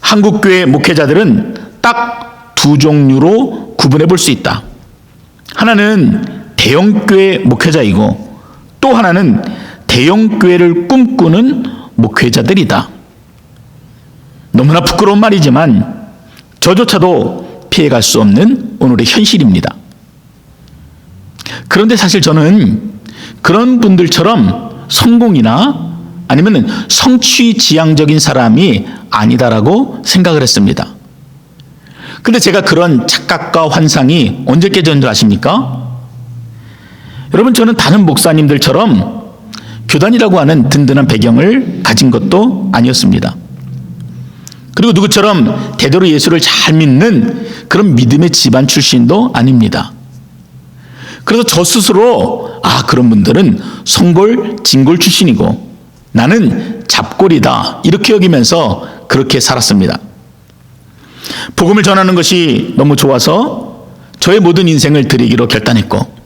한국교회 목회자들은 딱 두 종류로 구분해 볼 수 있다. 하나는 대형교회 목회자이고 또 하나는 대형교회를 꿈꾸는 목회자들이다. 너무나 부끄러운 말이지만 저조차도 피해갈 수 없는 오늘의 현실입니다. 그런데 사실 저는 그런 분들처럼 성공이나 아니면 성취 지향적인 사람이 아니다라고 생각을 했습니다. 근데 제가 그런 착각과 환상이 언제 깨졌는 줄 아십니까? 여러분, 저는 다른 목사님들처럼 교단이라고 하는 든든한 배경을 가진 것도 아니었습니다. 그리고 누구처럼 대대로 예수를 잘 믿는 그런 믿음의 집안 출신도 아닙니다. 그래서 저 스스로 그런 분들은 성골, 진골 출신이고 나는 잡골이다 이렇게 여기면서 그렇게 살았습니다. 복음을 전하는 것이 너무 좋아서 저의 모든 인생을 드리기로 결단했고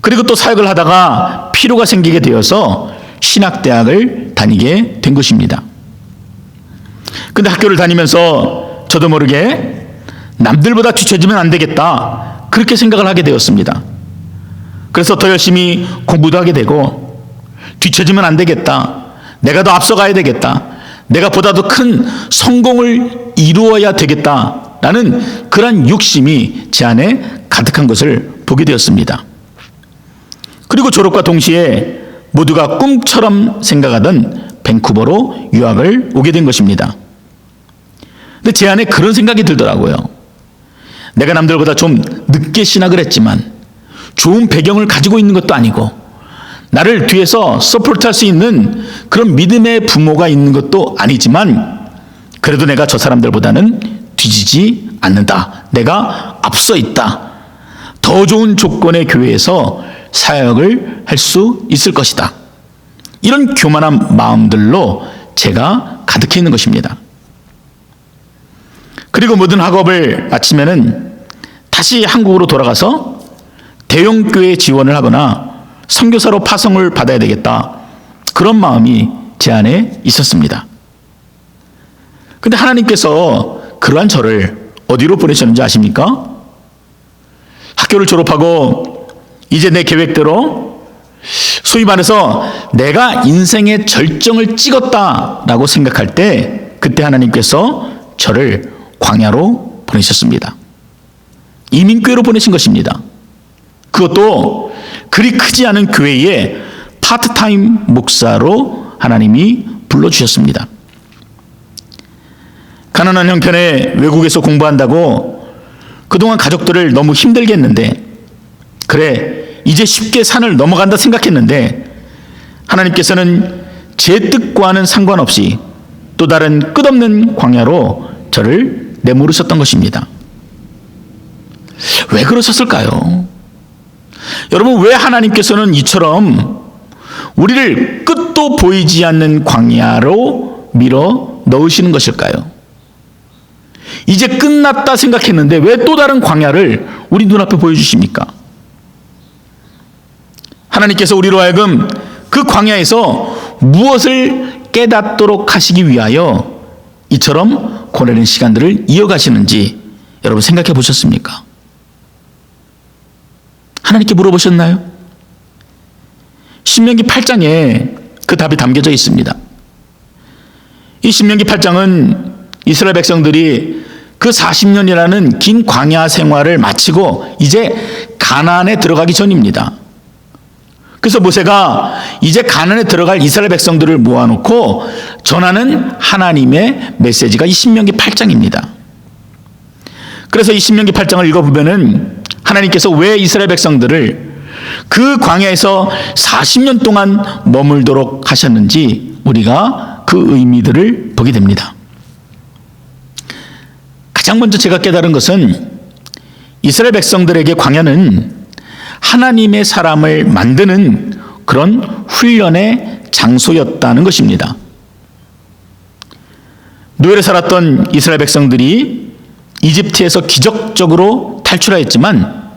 그리고 또 사역을 하다가 필요가 생기게 되어서 신학대학을 다니게 된 것입니다. 근데 학교를 다니면서 저도 모르게 남들보다 뒤처지면 안 되겠다 그렇게 생각을 하게 되었습니다. 그래서 더 열심히 공부도 하게 되고 뒤처지면 안 되겠다, 내가 더 앞서가야 되겠다, 내가 보다도 큰 성공을 이루어야 되겠다라는 그런 욕심이 제 안에 가득한 것을 보게 되었습니다. 그리고 졸업과 동시에 모두가 꿈처럼 생각하던 밴쿠버로 유학을 오게 된 것입니다. 근데 제 안에 그런 생각이 들더라고요. 내가 남들보다 좀 늦게 신학을 했지만 좋은 배경을 가지고 있는 것도 아니고 나를 뒤에서 서포트할 수 있는 그런 믿음의 부모가 있는 것도 아니지만 그래도 내가 저 사람들보다는 뒤지지 않는다. 내가 앞서 있다. 더 좋은 조건의 교회에서 사역을 할 수 있을 것이다. 이런 교만한 마음들로 제가 가득해 있는 것입니다. 그리고 모든 학업을 마치면은 다시 한국으로 돌아가서 대형교회 지원을 하거나 선교사로 파송을 받아야 되겠다. 그런 마음이 제 안에 있었습니다. 근데 하나님께서 그러한 저를 어디로 보내셨는지 아십니까? 학교를 졸업하고 이제 내 계획대로 소위 말해서 내가 인생의 절정을 찍었다라고 생각할 때 그때 하나님께서 저를 광야로 보내셨습니다. 이민교회로 보내신 것입니다. 그것도 그리 크지 않은 교회의 파트타임 목사로 하나님이 불러주셨습니다. 가난한 형편에 외국에서 공부한다고 그동안 가족들을 너무 힘들게 했는데 그래 이제 쉽게 산을 넘어간다 생각했는데 하나님께서는 제 뜻과는 상관없이 또 다른 끝없는 광야로 저를 내모르셨던 것입니다. 왜 그러셨을까요? 여러분, 왜 하나님께서는 이처럼 우리를 끝도 보이지 않는 광야로 밀어 넣으시는 것일까요? 이제 끝났다 생각했는데 왜 또 다른 광야를 우리 눈앞에 보여주십니까? 하나님께서 우리로 하여금 그 광야에서 무엇을 깨닫도록 하시기 위하여 이처럼 고뇌는 시간들을 이어가시는지 여러분 생각해 보셨습니까? 하나님께 물어보셨나요? 신명기 8장에 그 답이 담겨져 있습니다. 이 신명기 8장은 이스라엘 백성들이 그 40년이라는 긴 광야 생활을 마치고 이제 가나안에 들어가기 전입니다. 그래서 모세가 이제 가나안에 들어갈 이스라엘 백성들을 모아놓고 전하는 하나님의 메시지가 이 신명기 8장입니다. 그래서 이 신명기 8장을 읽어보면은 하나님께서 왜 이스라엘 백성들을 그 광야에서 40년 동안 머물도록 하셨는지 우리가 그 의미들을 보게 됩니다. 가장 먼저 제가 깨달은 것은 이스라엘 백성들에게 광야는 하나님의 사람을 만드는 그런 훈련의 장소였다는 것입니다. 노예로 살았던 이스라엘 백성들이 이집트에서 기적적으로 탈출하였지만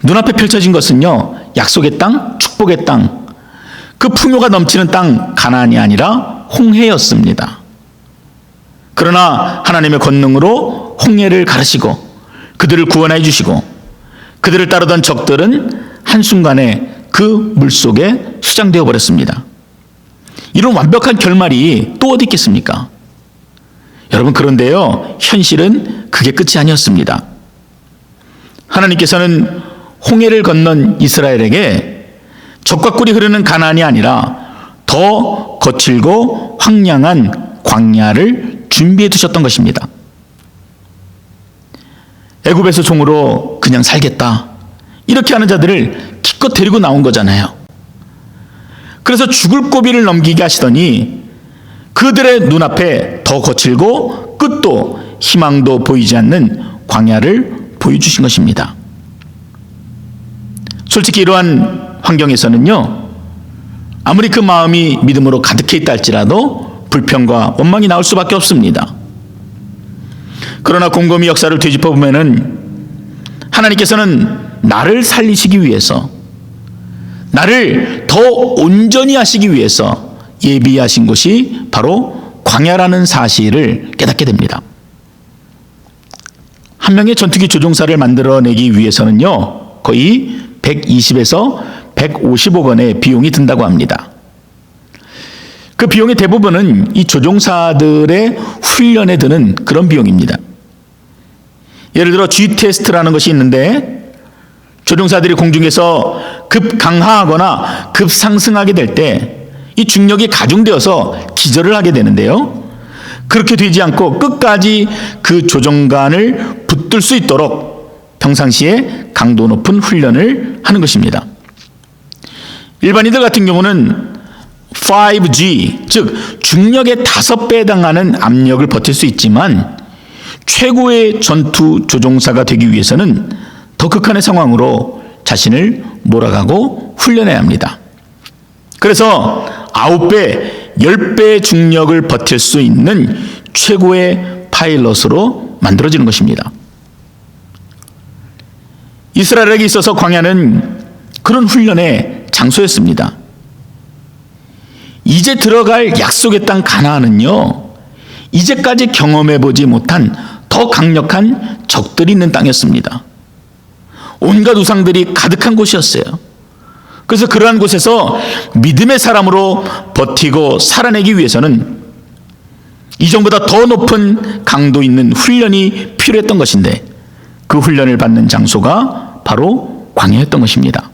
눈앞에 펼쳐진 것은요, 약속의 땅, 축복의 땅, 그 풍요가 넘치는 땅 가나안이 아니라 홍해였습니다. 그러나 하나님의 권능으로 홍해를 가르시고 그들을 구원해 주시고 그들을 따르던 적들은 한순간에 그 물속에 수장되어 버렸습니다. 이런 완벽한 결말이 또 어디 있겠습니까? 여러분, 그런데요, 현실은 그게 끝이 아니었습니다. 하나님께서는 홍해를 건넌 이스라엘에게 적과 꿀이 흐르는 가나안이 아니라 더 거칠고 황량한 광야를 준비해 두셨던 것입니다. 애굽에서 종으로 그냥 살겠다 이렇게 하는 자들을 기껏 데리고 나온 거잖아요. 그래서 죽을 고비를 넘기게 하시더니 그들의 눈앞에 더 거칠고 끝도 희망도 보이지 않는 광야를 보여주신 것입니다. 솔직히 이러한 환경에서는요, 아무리 그 마음이 믿음으로 가득해 있다 할지라도 불평과 원망이 나올 수밖에 없습니다. 그러나 곰곰이 역사를 되짚어 보면은 하나님께서는 나를 살리시기 위해서, 나를 더 온전히 하시기 위해서 예비하신 곳이 바로 광야라는 사실을 깨닫게 됩니다. 한 명의 전투기 조종사를 만들어내기 위해서는요, 거의 120에서 150억 원의 비용이 든다고 합니다. 그 비용의 대부분은 이 조종사들의 훈련에 드는 그런 비용입니다. 예를 들어 G-테스트라는 것이 있는데 조종사들이 공중에서 급 강하하거나 급 상승하게 될 때 이 중력이 가중되어서 기절을 하게 되는데요. 그렇게 되지 않고 끝까지 그 조종관을 붙들 수 있도록 평상시에 강도 높은 훈련을 하는 것입니다. 일반인들 같은 경우는 5G, 즉 중력의 5배에 해당하는 압력을 버틸 수 있지만 최고의 전투 조종사가 되기 위해서는 더 극한의 상황으로 자신을 몰아가고 훈련해야 합니다. 그래서 9배, 10배의 중력을 버틸 수 있는 최고의 파일럿으로 만들어지는 것입니다. 이스라엘에게 있어서 광야는 그런 훈련의 장소였습니다. 이제 들어갈 약속의 땅 가나안은요, 이제까지 경험해보지 못한 더 강력한 적들이 있는 땅이었습니다. 온갖 우상들이 가득한 곳이었어요. 그래서 그러한 곳에서 믿음의 사람으로 버티고 살아내기 위해서는 이전보다 더 높은 강도 있는 훈련이 필요했던 것인데 그 훈련을 받는 장소가 바로 광야였던 것입니다.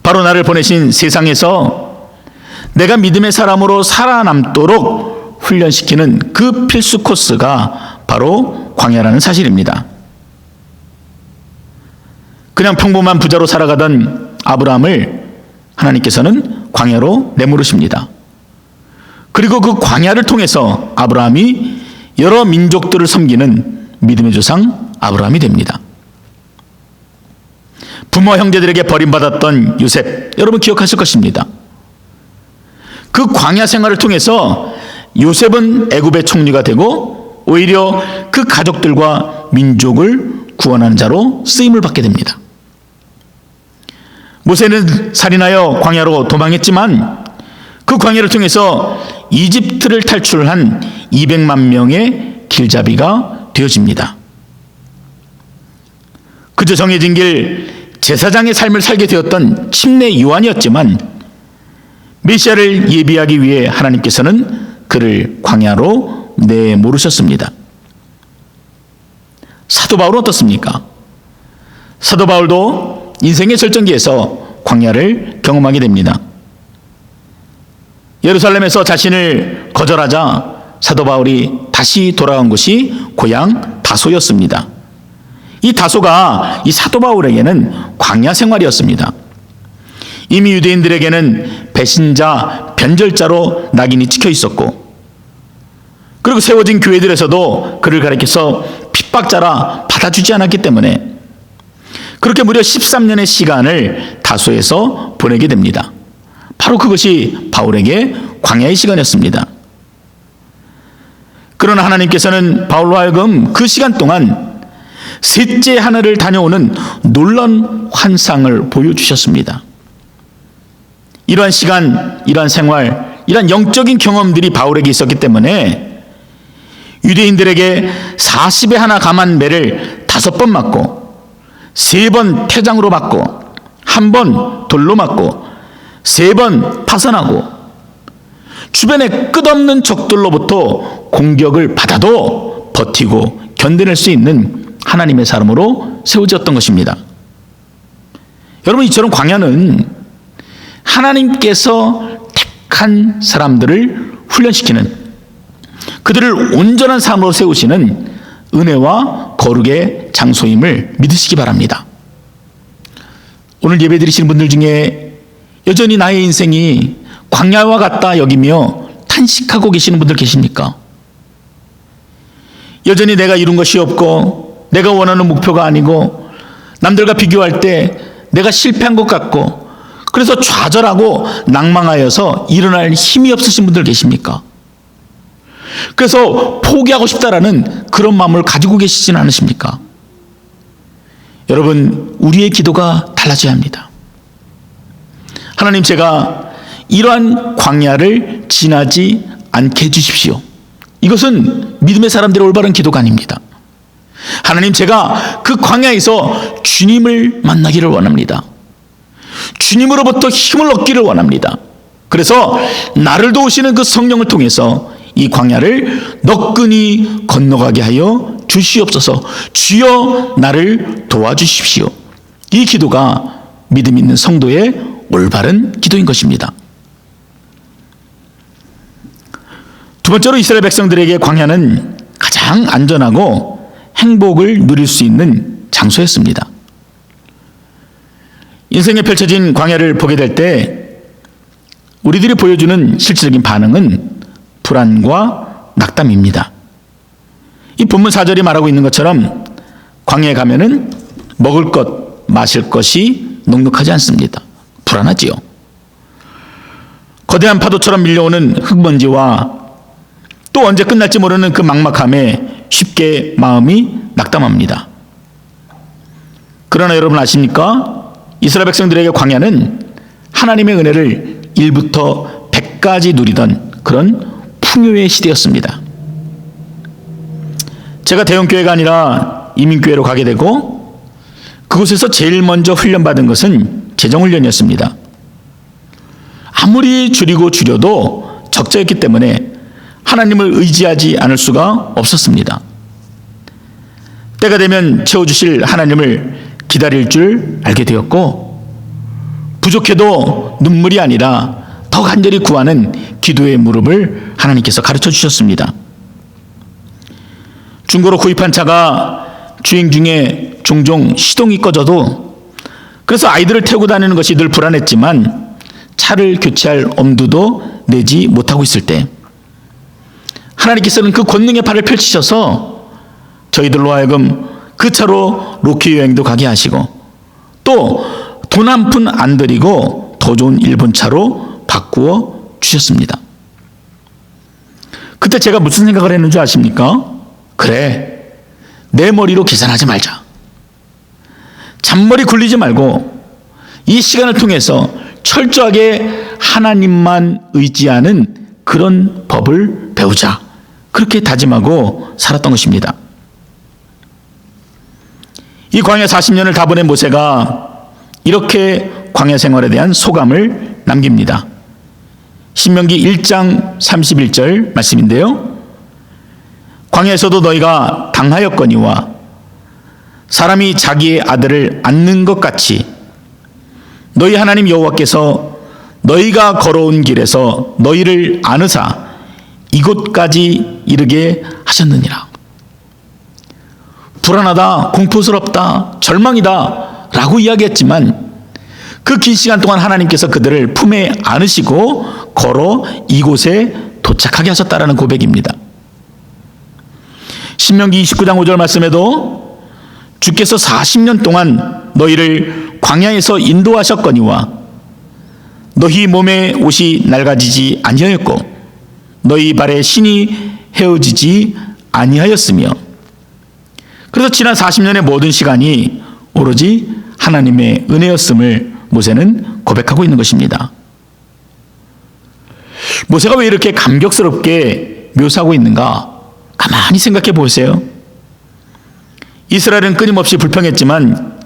바로 나를 보내신 세상에서 내가 믿음의 사람으로 살아남도록 훈련시키는 그 필수 코스가 바로 광야라는 사실입니다. 그냥 평범한 부자로 살아가던 아브라함을 하나님께서는 광야로 내모르십니다. 그리고 그 광야를 통해서 아브라함이 여러 민족들을 섬기는 믿음의 조상 아브라함이 됩니다. 부모 형제들에게 버림받았던 요셉, 여러분 기억하실 것입니다. 그 광야 생활을 통해서 요셉은 애굽의 총리가 되고 오히려 그 가족들과 민족을 구원하는 자로 쓰임을 받게 됩니다. 모세는 살인하여 광야로 도망했지만 그 광야를 통해서 이집트를 탈출한 200만 명의 길잡이가 되어집니다. 그저 정해진 길 제사장의 삶을 살게 되었던 침례 요한이었지만 메시아를 예비하기 위해 하나님께서는 그를 광야로 내모르셨습니다. 사도 바울은 어떻습니까? 사도 바울도 인생의 절정기에서 광야를 경험하게 됩니다. 예루살렘에서 자신을 거절하자 사도 바울이 다시 돌아간 곳이 고향 다소였습니다. 이 다소가 이 사도 바울에게는 광야 생활이었습니다. 이미 유대인들에게는 배신자, 변절자로 낙인이 찍혀 있었고, 그리고 세워진 교회들에서도 그를 가리켜서 핍박자라 받아주지 않았기 때문에 그렇게 무려 13년의 시간을 다소에서 보내게 됩니다. 바로 그것이 바울에게 광야의 시간이었습니다. 그러나 하나님께서는 바울로 하여금 그 시간 동안 셋째 하늘을 다녀오는 놀라운 환상을 보여주셨습니다. 이러한 시간, 이러한 생활, 이러한 영적인 경험들이 바울에게 있었기 때문에 유대인들에게 40에 하나 감한 매를 5번 맞고 3번 태장으로 맞고 1번 돌로 맞고 3번 파선하고 주변에 끝없는 적들로부터 공격을 받아도 버티고 견뎌낼 수 있는 하나님의 사람으로 세워졌던 것입니다. 여러분, 이처럼 광야는 하나님께서 택한 사람들을 훈련시키는, 그들을 온전한 삶으로 세우시는 은혜와 거룩의 장소임을 믿으시기 바랍니다. 오늘 예배 드리시는 분들 중에 여전히 나의 인생이 광야와 같다 여기며 탄식하고 계시는 분들 계십니까? 여전히 내가 이룬 것이 없고 내가 원하는 목표가 아니고 남들과 비교할 때 내가 실패한 것 같고 그래서 좌절하고 낭망하여서 일어날 힘이 없으신 분들 계십니까? 그래서 포기하고 싶다라는 그런 마음을 가지고 계시지는 않으십니까? 여러분, 우리의 기도가 달라져야 합니다. 하나님, 제가 이러한 광야를 지나지 않게 해주십시오. 이것은 믿음의 사람들의 올바른 기도가 아닙니다. 하나님, 제가 그 광야에서 주님을 만나기를 원합니다. 주님으로부터 힘을 얻기를 원합니다. 그래서 나를 도우시는 그 성령을 통해서 이 광야를 너끈히 건너가게 하여 주시옵소서. 주여 나를 도와주십시오. 이 기도가 믿음 있는 성도의 올바른 기도인 것입니다. 두 번째로 이스라엘 백성들에게 광야는 가장 안전하고 행복을 누릴 수 있는 장소였습니다. 인생에 펼쳐진 광야를 보게 될 때 우리들이 보여주는 실질적인 반응은 불안과 낙담입니다. 이 본문 4절이 말하고 있는 것처럼 광야에 가면은 먹을 것, 마실 것이 넉넉하지 않습니다. 불안하지요. 거대한 파도처럼 밀려오는 흙먼지와 또 언제 끝날지 모르는 그 막막함에 쉽게 마음이 낙담합니다. 그러나 여러분 아십니까? 이스라엘 백성들에게 광야는 하나님의 은혜를 1부터 100까지 누리던 그런 풍요의 시대였습니다. 제가 대형교회가 아니라 이민교회로 가게 되고 그곳에서 제일 먼저 훈련받은 것은 재정훈련이었습니다. 아무리 줄여도 적자였기 때문에 하나님을 의지하지 않을 수가 없었습니다. 때가 되면 채워주실 하나님을 기다릴 줄 알게 되었고, 부족해도 눈물이 아니라 더 간절히 구하는 기도의 무릎을 하나님께서 가르쳐 주셨습니다. 중고로 구입한 차가 주행 중에 종종 시동이 꺼져도, 그래서 아이들을 태우고 다니는 것이 늘 불안했지만 차를 교체할 엄두도 내지 못하고 있을 때 하나님께서는 그 권능의 팔을 펼치셔서 저희들로 하여금 그 차로 로케 여행도 가게 하시고 또 돈 한 푼 안 들이고 더 좋은 일본 차로 바꾸어 주셨습니다. 그때 제가 무슨 생각을 했는 줄 아십니까? 그래, 내 머리로 계산하지 말자. 잔머리 굴리지 말고 이 시간을 통해서 철저하게 하나님만 의지하는 그런 법을 배우자. 그렇게 다짐하고 살았던 것입니다. 이 광야 40년을 다 보낸 모세가 이렇게 광야 생활에 대한 소감을 남깁니다. 신명기 1장 31절 말씀인데요. 광야에서도 너희가 당하였거니와 사람이 자기의 아들을 안는 것 같이 너희 하나님 여호와께서 너희가 걸어온 길에서 너희를 안으사 이곳까지 이르게 하셨느니라. 불안하다, 공포스럽다, 절망이다 라고 이야기했지만 그 긴 시간 동안 하나님께서 그들을 품에 안으시고 걸어 이곳에 도착하게 하셨다라는 고백입니다. 신명기 29장 5절 말씀에도 주께서 40년 동안 너희를 광야에서 인도하셨거니와 너희 몸에 옷이 낡아지지 아니하였고 너희 발에 신이 헤어지지 아니하였으며 그래서 지난 40년의 모든 시간이 오로지 하나님의 은혜였음을 모세는 고백하고 있는 것입니다. 모세가 왜 이렇게 감격스럽게 묘사하고 있는가? 가만히 생각해 보세요. 이스라엘은 끊임없이 불평했지만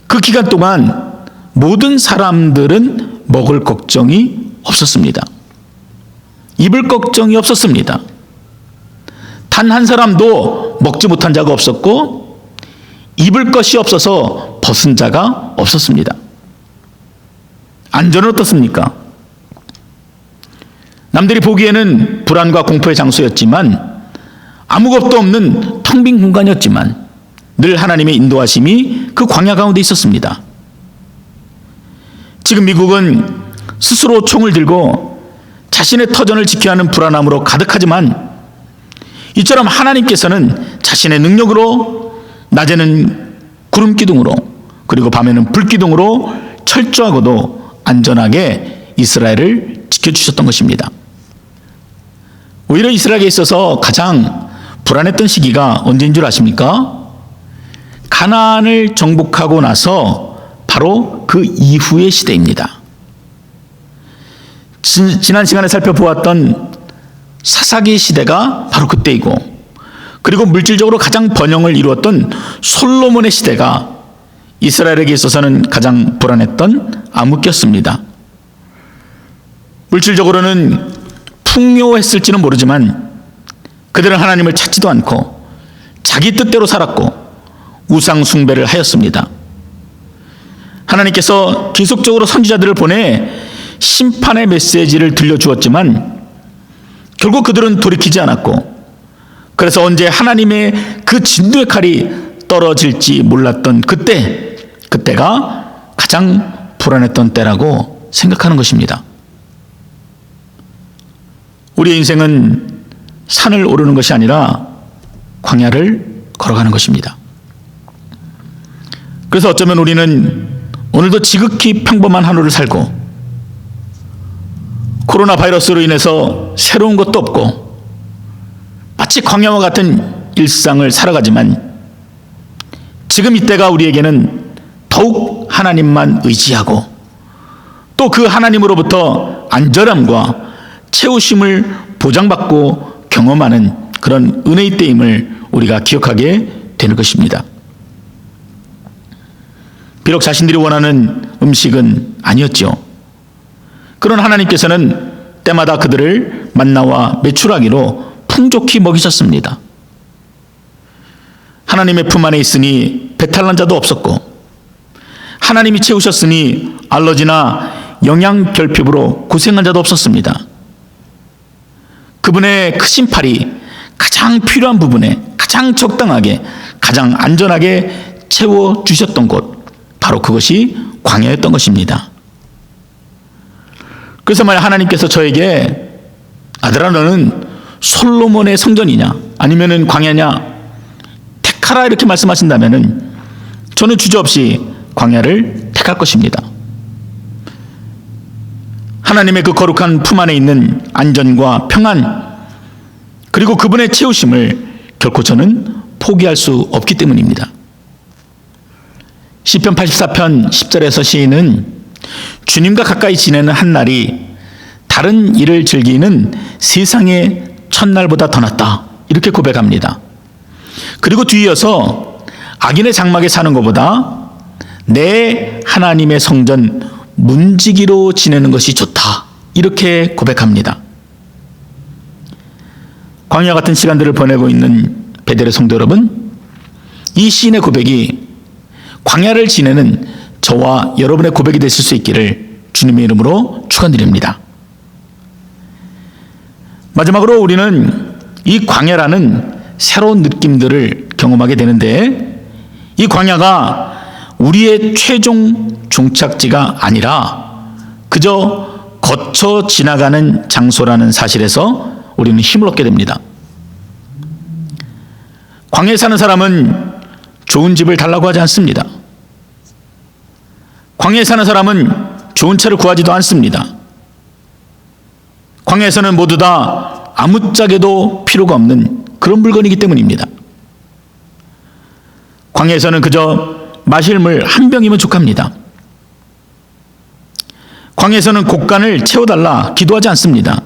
그 기간 동안 모든 사람들은 먹을 걱정이 없었습니다. 입을 걱정이 없었습니다. 단 한 사람도 먹지 못한 자가 없었고 입을 것이 없어서 벗은 자가 없었습니다. 안전은 어떻습니까? 남들이 보기에는 불안과 공포의 장소였지만 아무것도 없는 텅 빈 공간이었지만 늘 하나님의 인도하심이 그 광야 가운데 있었습니다. 지금 미국은 스스로 총을 들고 자신의 터전을 지켜야 하는 불안함으로 가득하지만 이처럼 하나님께서는 자신의 능력으로 낮에는 구름 기둥으로 그리고 밤에는 불 기둥으로 철저하고도 안전하게 이스라엘을 지켜주셨던 것입니다. 오히려 이스라엘에 있어서 가장 불안했던 시기가 언제인 줄 아십니까? 가나안을 정복하고 나서 바로 그 이후의 시대입니다. 지난 시간에 살펴보았던 사사기 시대가 바로 그때이고 그리고 물질적으로 가장 번영을 이루었던 솔로몬의 시대가 이스라엘에게 있어서는 가장 불안했던 암흑기였습니다. 물질적으로는 풍요했을지는 모르지만 그들은 하나님을 찾지도 않고 자기 뜻대로 살았고 우상 숭배를 하였습니다. 하나님께서 계속적으로 선지자들을 보내 심판의 메시지를 들려주었지만 결국 그들은 돌이키지 않았고 그래서 언제 하나님의 그 진노의 칼이 떨어질지 몰랐던 그때가 가장 불안했던 때라고 생각하는 것입니다. 우리의 인생은 산을 오르는 것이 아니라 광야를 걸어가는 것입니다. 그래서 어쩌면 우리는 오늘도 지극히 평범한 하루를 살고 코로나 바이러스로 인해서 새로운 것도 없고 마치 광야와 같은 일상을 살아가지만 지금 이때가 우리에게는 더욱 하나님만 의지하고 또 그 하나님으로부터 안전함과 채우심을 보장받고 경험하는 그런 은혜의 때임을 우리가 기억하게 되는 것입니다. 비록 자신들이 원하는 음식은 아니었죠. 그런 하나님께서는 때마다 그들을 만나와 메추라기로 풍족히 먹이셨습니다. 하나님의 품 안에 있으니 배탈 난 자도 없었고 하나님이 채우셨으니 알러지나 영양 결핍으로 고생한 자도 없었습니다. 그분의 크신 팔이 가장 필요한 부분에 가장 적당하게 가장 안전하게 채워주셨던 곳 바로 그것이 광야였던 것입니다. 그래서 만약 하나님께서 저에게 아들아 너는 솔로몬의 성전이냐 아니면은 광야냐 택하라 이렇게 말씀하신다면은 저는 주저없이 광야를 택할 것입니다. 하나님의 그 거룩한 품 안에 있는 안전과 평안 그리고 그분의 채우심을 결코 저는 포기할 수 없기 때문입니다. 시편 84편 10절에서 시인은 주님과 가까이 지내는 한 날이 다른 일을 즐기는 세상의 첫날보다 더 낫다 이렇게 고백합니다. 그리고 뒤이어서 악인의 장막에 사는 것보다 내 하나님의 성전 문지기로 지내는 것이 좋다 이렇게 고백합니다. 광야 같은 시간들을 보내고 있는 베델의 성도 여러분, 이 시인의 고백이 광야를 지내는 저와 여러분의 고백이 되실 수 있기를 주님의 이름으로 축원드립니다. 마지막으로 우리는 이 광야라는 새로운 느낌들을 경험하게 되는데 이 광야가 우리의 최종 종착지가 아니라 그저 거쳐 지나가는 장소라는 사실에서 우리는 힘을 얻게 됩니다. 광야에 사는 사람은 좋은 집을 달라고 하지 않습니다. 광야에 사는 사람은 좋은 차를 구하지도 않습니다. 광야에서는 모두 다 아무짝에도 필요가 없는 그런 물건이기 때문입니다. 광야에서는 그저 마실 물 한 병이면 족합니다. 광야에서는 곡간을 채워달라 기도하지 않습니다.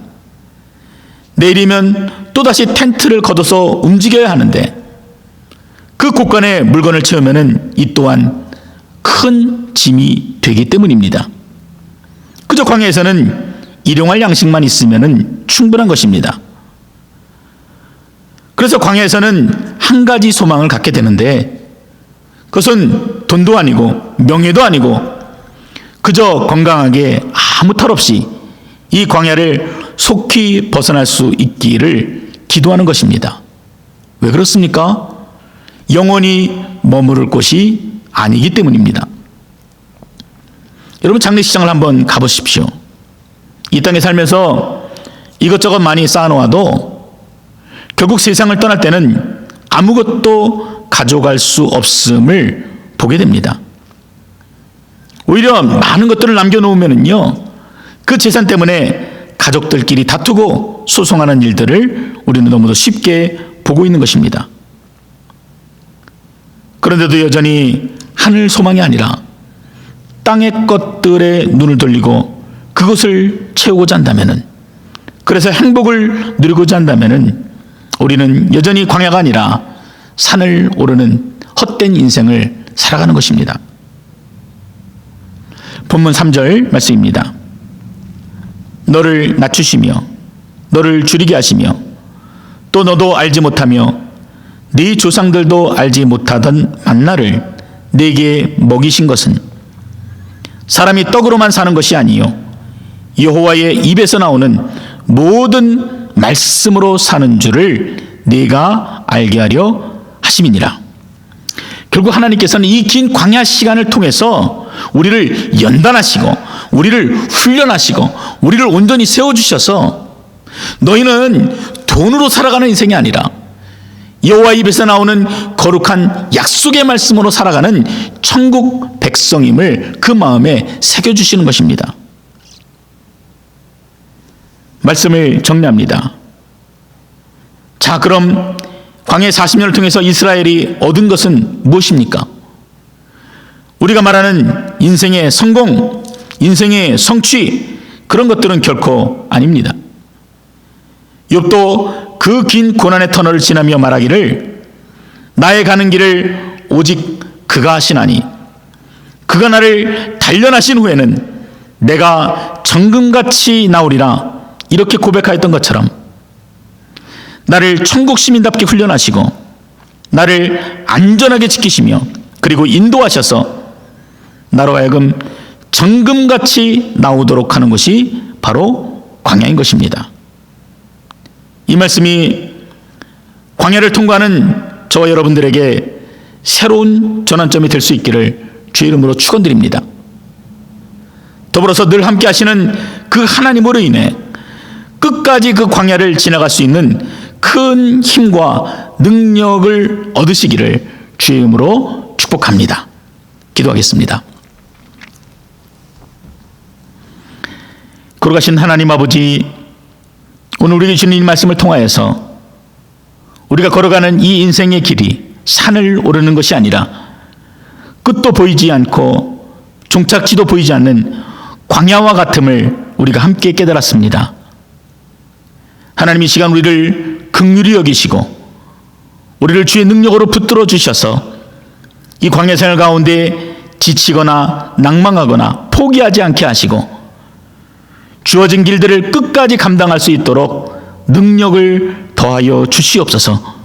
내일이면 또다시 텐트를 걷어서 움직여야 하는데 그 곡간에 물건을 채우면 이 또한 큰 짐이 되기 때문입니다. 그저 광야에서는 일용할 양식만 있으면 충분한 것입니다. 그래서 광야에서는 한 가지 소망을 갖게 되는데 그것은 돈도 아니고 명예도 아니고 그저 건강하게 아무 탈 없이 이 광야를 속히 벗어날 수 있기를 기도하는 것입니다. 왜 그렇습니까? 영원히 머무를 곳이 아니기 때문입니다. 여러분 장례식장을 한번 가보십시오. 이 땅에 살면서 이것저것 많이 쌓아놓아도 결국 세상을 떠날 때는 아무것도 가져갈 수 없음을 보게 됩니다. 오히려 많은 것들을 남겨놓으면요 그 재산 때문에 가족들끼리 다투고 소송하는 일들을 우리는 너무도 쉽게 보고 있는 것입니다. 그런데도 여전히 하늘 소망이 아니라 땅의 것들에 눈을 돌리고 그것을 채우고자 한다면은, 그래서 행복을 누리고자 한다면은 우리는 여전히 광야가 아니라 산을 오르는 헛된 인생을 살아가는 것입니다. 본문 3절 말씀입니다. 너를 낮추시며 너를 줄이게 하시며 또 너도 알지 못하며 네 조상들도 알지 못하던 만나를 네게 먹이신 것은 사람이 떡으로만 사는 것이 아니요 여호와의 입에서 나오는 모든 말씀으로 사는 줄을 네가 알게 하려 하심이니라. 결국 하나님께서는 이 긴 광야 시간을 통해서 우리를 연단하시고 우리를 훈련하시고 우리를 온전히 세워주셔서 너희는 돈으로 살아가는 인생이 아니라 여호와 입에서 나오는 거룩한 약속의 말씀으로 살아가는 천국 백성임을 그 마음에 새겨주시는 것입니다. 말씀을 정리합니다. 자, 그럼 광야 40년을 통해서 이스라엘이 얻은 것은 무엇입니까? 우리가 말하는 인생의 성공, 인생의 성취, 그런 것들은 결코 아닙니다. 욥도 그 긴 고난의 터널을 지나며 말하기를 나의 가는 길을 오직 그가 하시나니 그가 나를 단련하신 후에는 내가 정금같이 나오리라, 이렇게 고백하였던 것처럼 나를 천국 시민답게 훈련하시고 나를 안전하게 지키시며 그리고 인도하셔서 나로 하여금 정금같이 나오도록 하는 것이 바로 광야인 것입니다. 이 말씀이 광야를 통과하는 저와 여러분들에게 새로운 전환점이 될 수 있기를 주의 이름으로 축원드립니다. 더불어서 늘 함께 하시는 그 하나님으로 인해 끝까지 그 광야를 지나갈 수 있는 큰 힘과 능력을 얻으시기를 주의 이름으로 축복합니다. 기도하겠습니다. 거룩하신 하나님 아버지, 오늘 우리에게 주신 이 말씀을 통하여서 우리가 걸어가는 이 인생의 길이 산을 오르는 것이 아니라 끝도 보이지 않고 종착지도 보이지 않는 광야와 같음을 우리가 함께 깨달았습니다. 하나님, 이 시간 우리를 긍휼히 여기시고 우리를 주의 능력으로 붙들어 주셔서 이 광야 생활 가운데 지치거나 낭망하거나 포기하지 않게 하시고 주어진 길들을 끝까지 감당할 수 있도록 능력을 더하여 주시옵소서.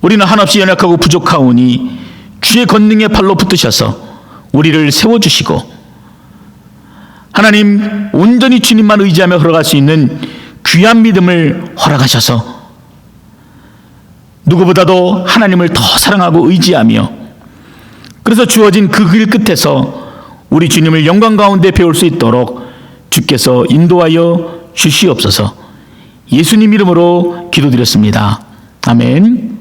우리는 한없이 연약하고 부족하오니 주의 권능의 팔로 붙드셔서 우리를 세워주시고 하나님, 온전히 주님만 의지하며 걸어갈 수 있는 귀한 믿음을 허락하셔서 누구보다도 하나님을 더 사랑하고 의지하며 그래서 주어진 그 길 끝에서 우리 주님을 영광 가운데 배울 수 있도록 주께서 인도하여 주시옵소서. 예수님 이름으로 기도드렸습니다. 아멘.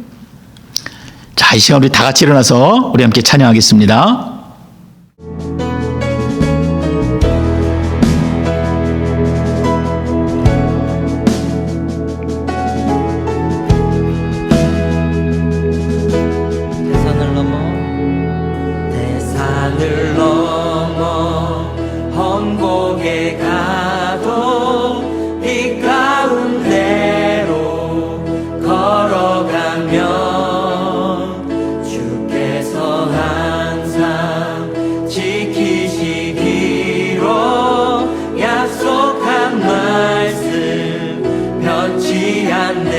자, 이 시간 우리 다 같이 일어나서 우리 함께 찬양하겠습니다. 대산을 넘어 험곡에 가도 빛 가운데로 걸어가면 주께서 항상 지키시기로 약속한 말씀 변치 않네.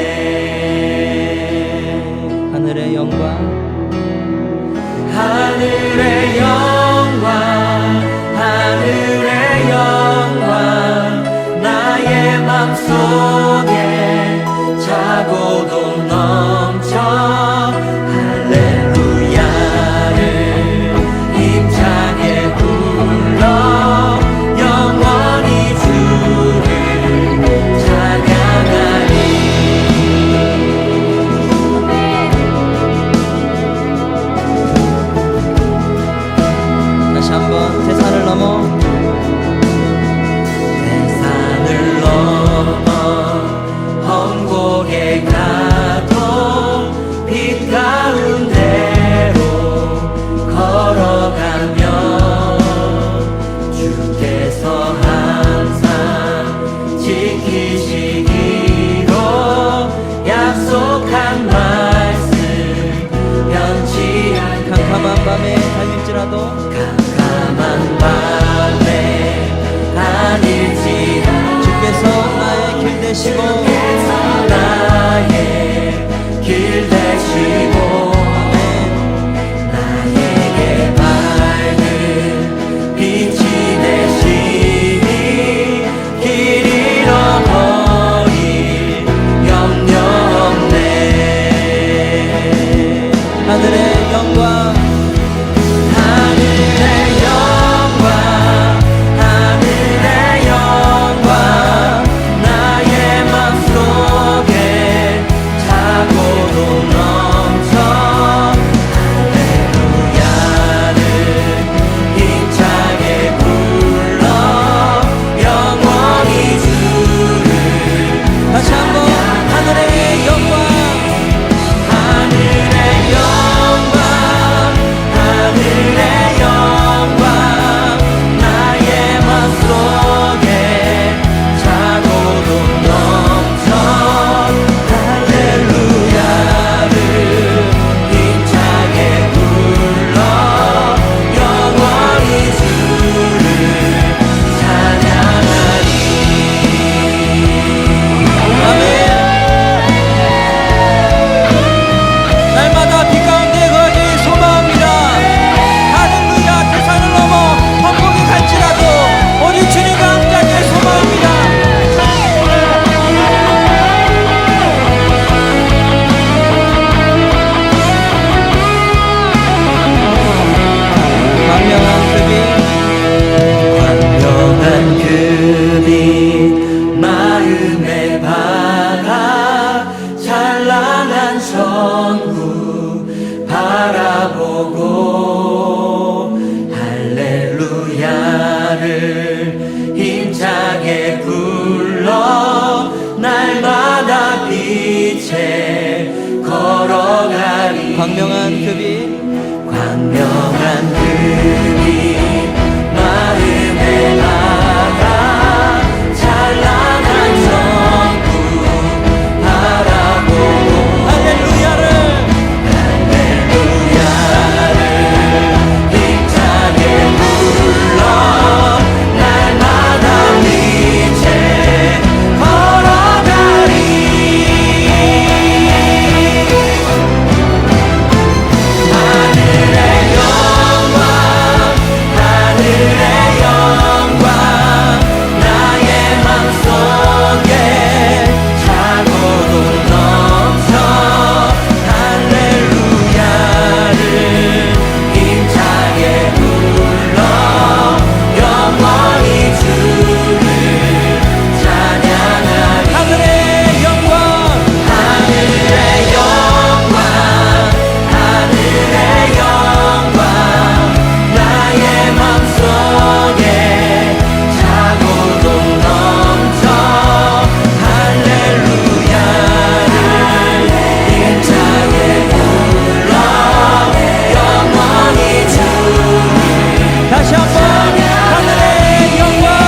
하늘의 영광, 하늘의 영광, 하늘의 영광, 나의 맘속에 차고도 넘쳐 할렐루야를 힘차게 불러 영원히 주를 찬양하리. 다시 한번 대산을 넘어, 대산을 넘어 험곡에 가도 빛 가운데로 걸어가면 주께서 항상 지키시기로 약속한 말씀 변치 않게. 캄캄한 밤에 달릴지라도, 캄캄한 밤에 다닐지라도 주께서 나의 길 되시고, 나의 길 되시고, 나에게 밝은 빛이 되시니 길 잃어버릴 염려 없네. 하늘의 영광, 하늘의 영광, 하늘의 영광, 나의 맘속에 차고도 넘쳐 할렐루야를 힘차게 불러 영원히 주를. 다시 한번 하늘의 영광, 하늘의 영광, 천국 바라보고 할렐루야를 힘차게 불러 날마다 빛에 걸어가리. 광명한 급이 마음에 나가 찬란한 천국 바라보고 할렐루야를 힘차게 불러 날마다 빛에 걸어가리. 하늘의 영광 나의 맘속에 차고도 넘쳐 할렐루야를 힘차게 불러 영원히 주를 찬양하리. 하늘의 영광 나의 맘속에 차고도 넘쳐 할렐루야를 힘차게 불러 영원히 주를 다시 한번 하늘의 영광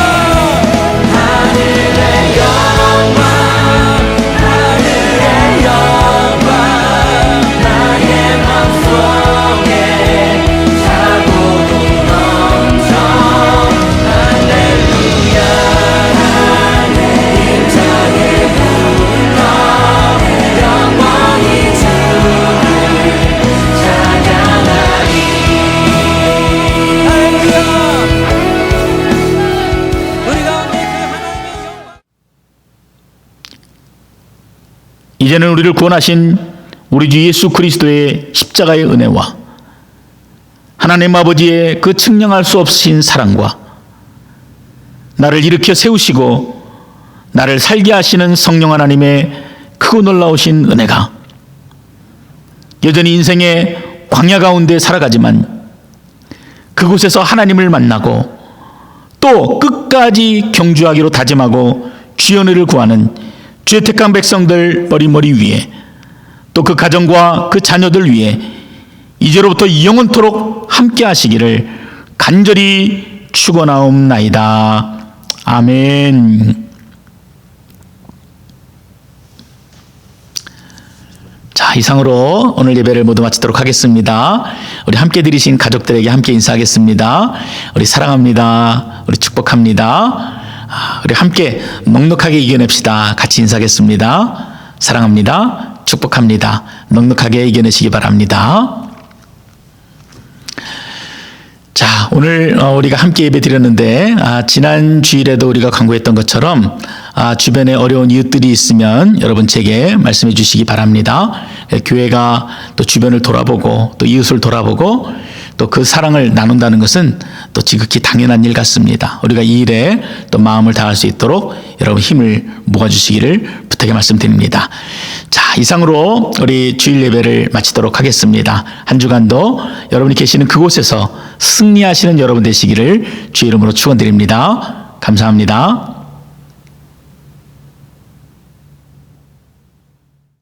나의 맘속에 차고도 넘쳐 할렐루야를 힘차게 불러 영원히 주를 찬양하리. 할렐루야. 우리 가운데 그 하나님의 영광. 이제는 우리를 구원하신 우리 주 예수 그리스도의 십자가의 은혜와 하나님 아버지의 그 측량할 수 없으신 사랑과 나를 일으켜 세우시고 나를 살게 하시는 성령 하나님의 크고 놀라우신 은혜가 여전히 인생의 광야 가운데 살아가지만 그곳에서 하나님을 만나고 또 끝까지 경주하기로 다짐하고 주의 은혜를 구하는 주의 택한 백성들 머리 위에 또 그 가정과 그 자녀들 위에 이제로부터 영원토록 함께 하시기를 간절히 축원하옵나이다. 아멘. 자, 이상으로 오늘 예배를 모두 마치도록 하겠습니다. 우리 함께 드리신 가족들에게 함께 인사하겠습니다. 우리 사랑합니다. 우리 축복합니다. 우리 함께 넉넉하게 이겨냅시다. 같이 인사하겠습니다. 사랑합니다. 축복합니다. 넉넉하게 이겨내시기 바랍니다. 자, 오늘 우리가 함께 예배 드렸는데 지난 주일에도 우리가 강구했던 것처럼 주변에 어려운 이웃들이 있으면 여러분 제게 말씀해 주시기 바랍니다. 교회가 또 주변을 돌아보고 또 이웃을 돌아보고 또 그 사랑을 나눈다는 것은 또 지극히 당연한 일 같습니다. 우리가 이 일에 또 마음을 다할 수 있도록 여러분 힘을 모아주시기를 부탁의 말씀드립니다. 자, 이상으로 우리 주일 예배를 마치도록 하겠습니다. 한 주간도 여러분이 계시는 그곳에서 승리하시는 여러분 되시기를 주의 이름으로 축원드립니다. 감사합니다.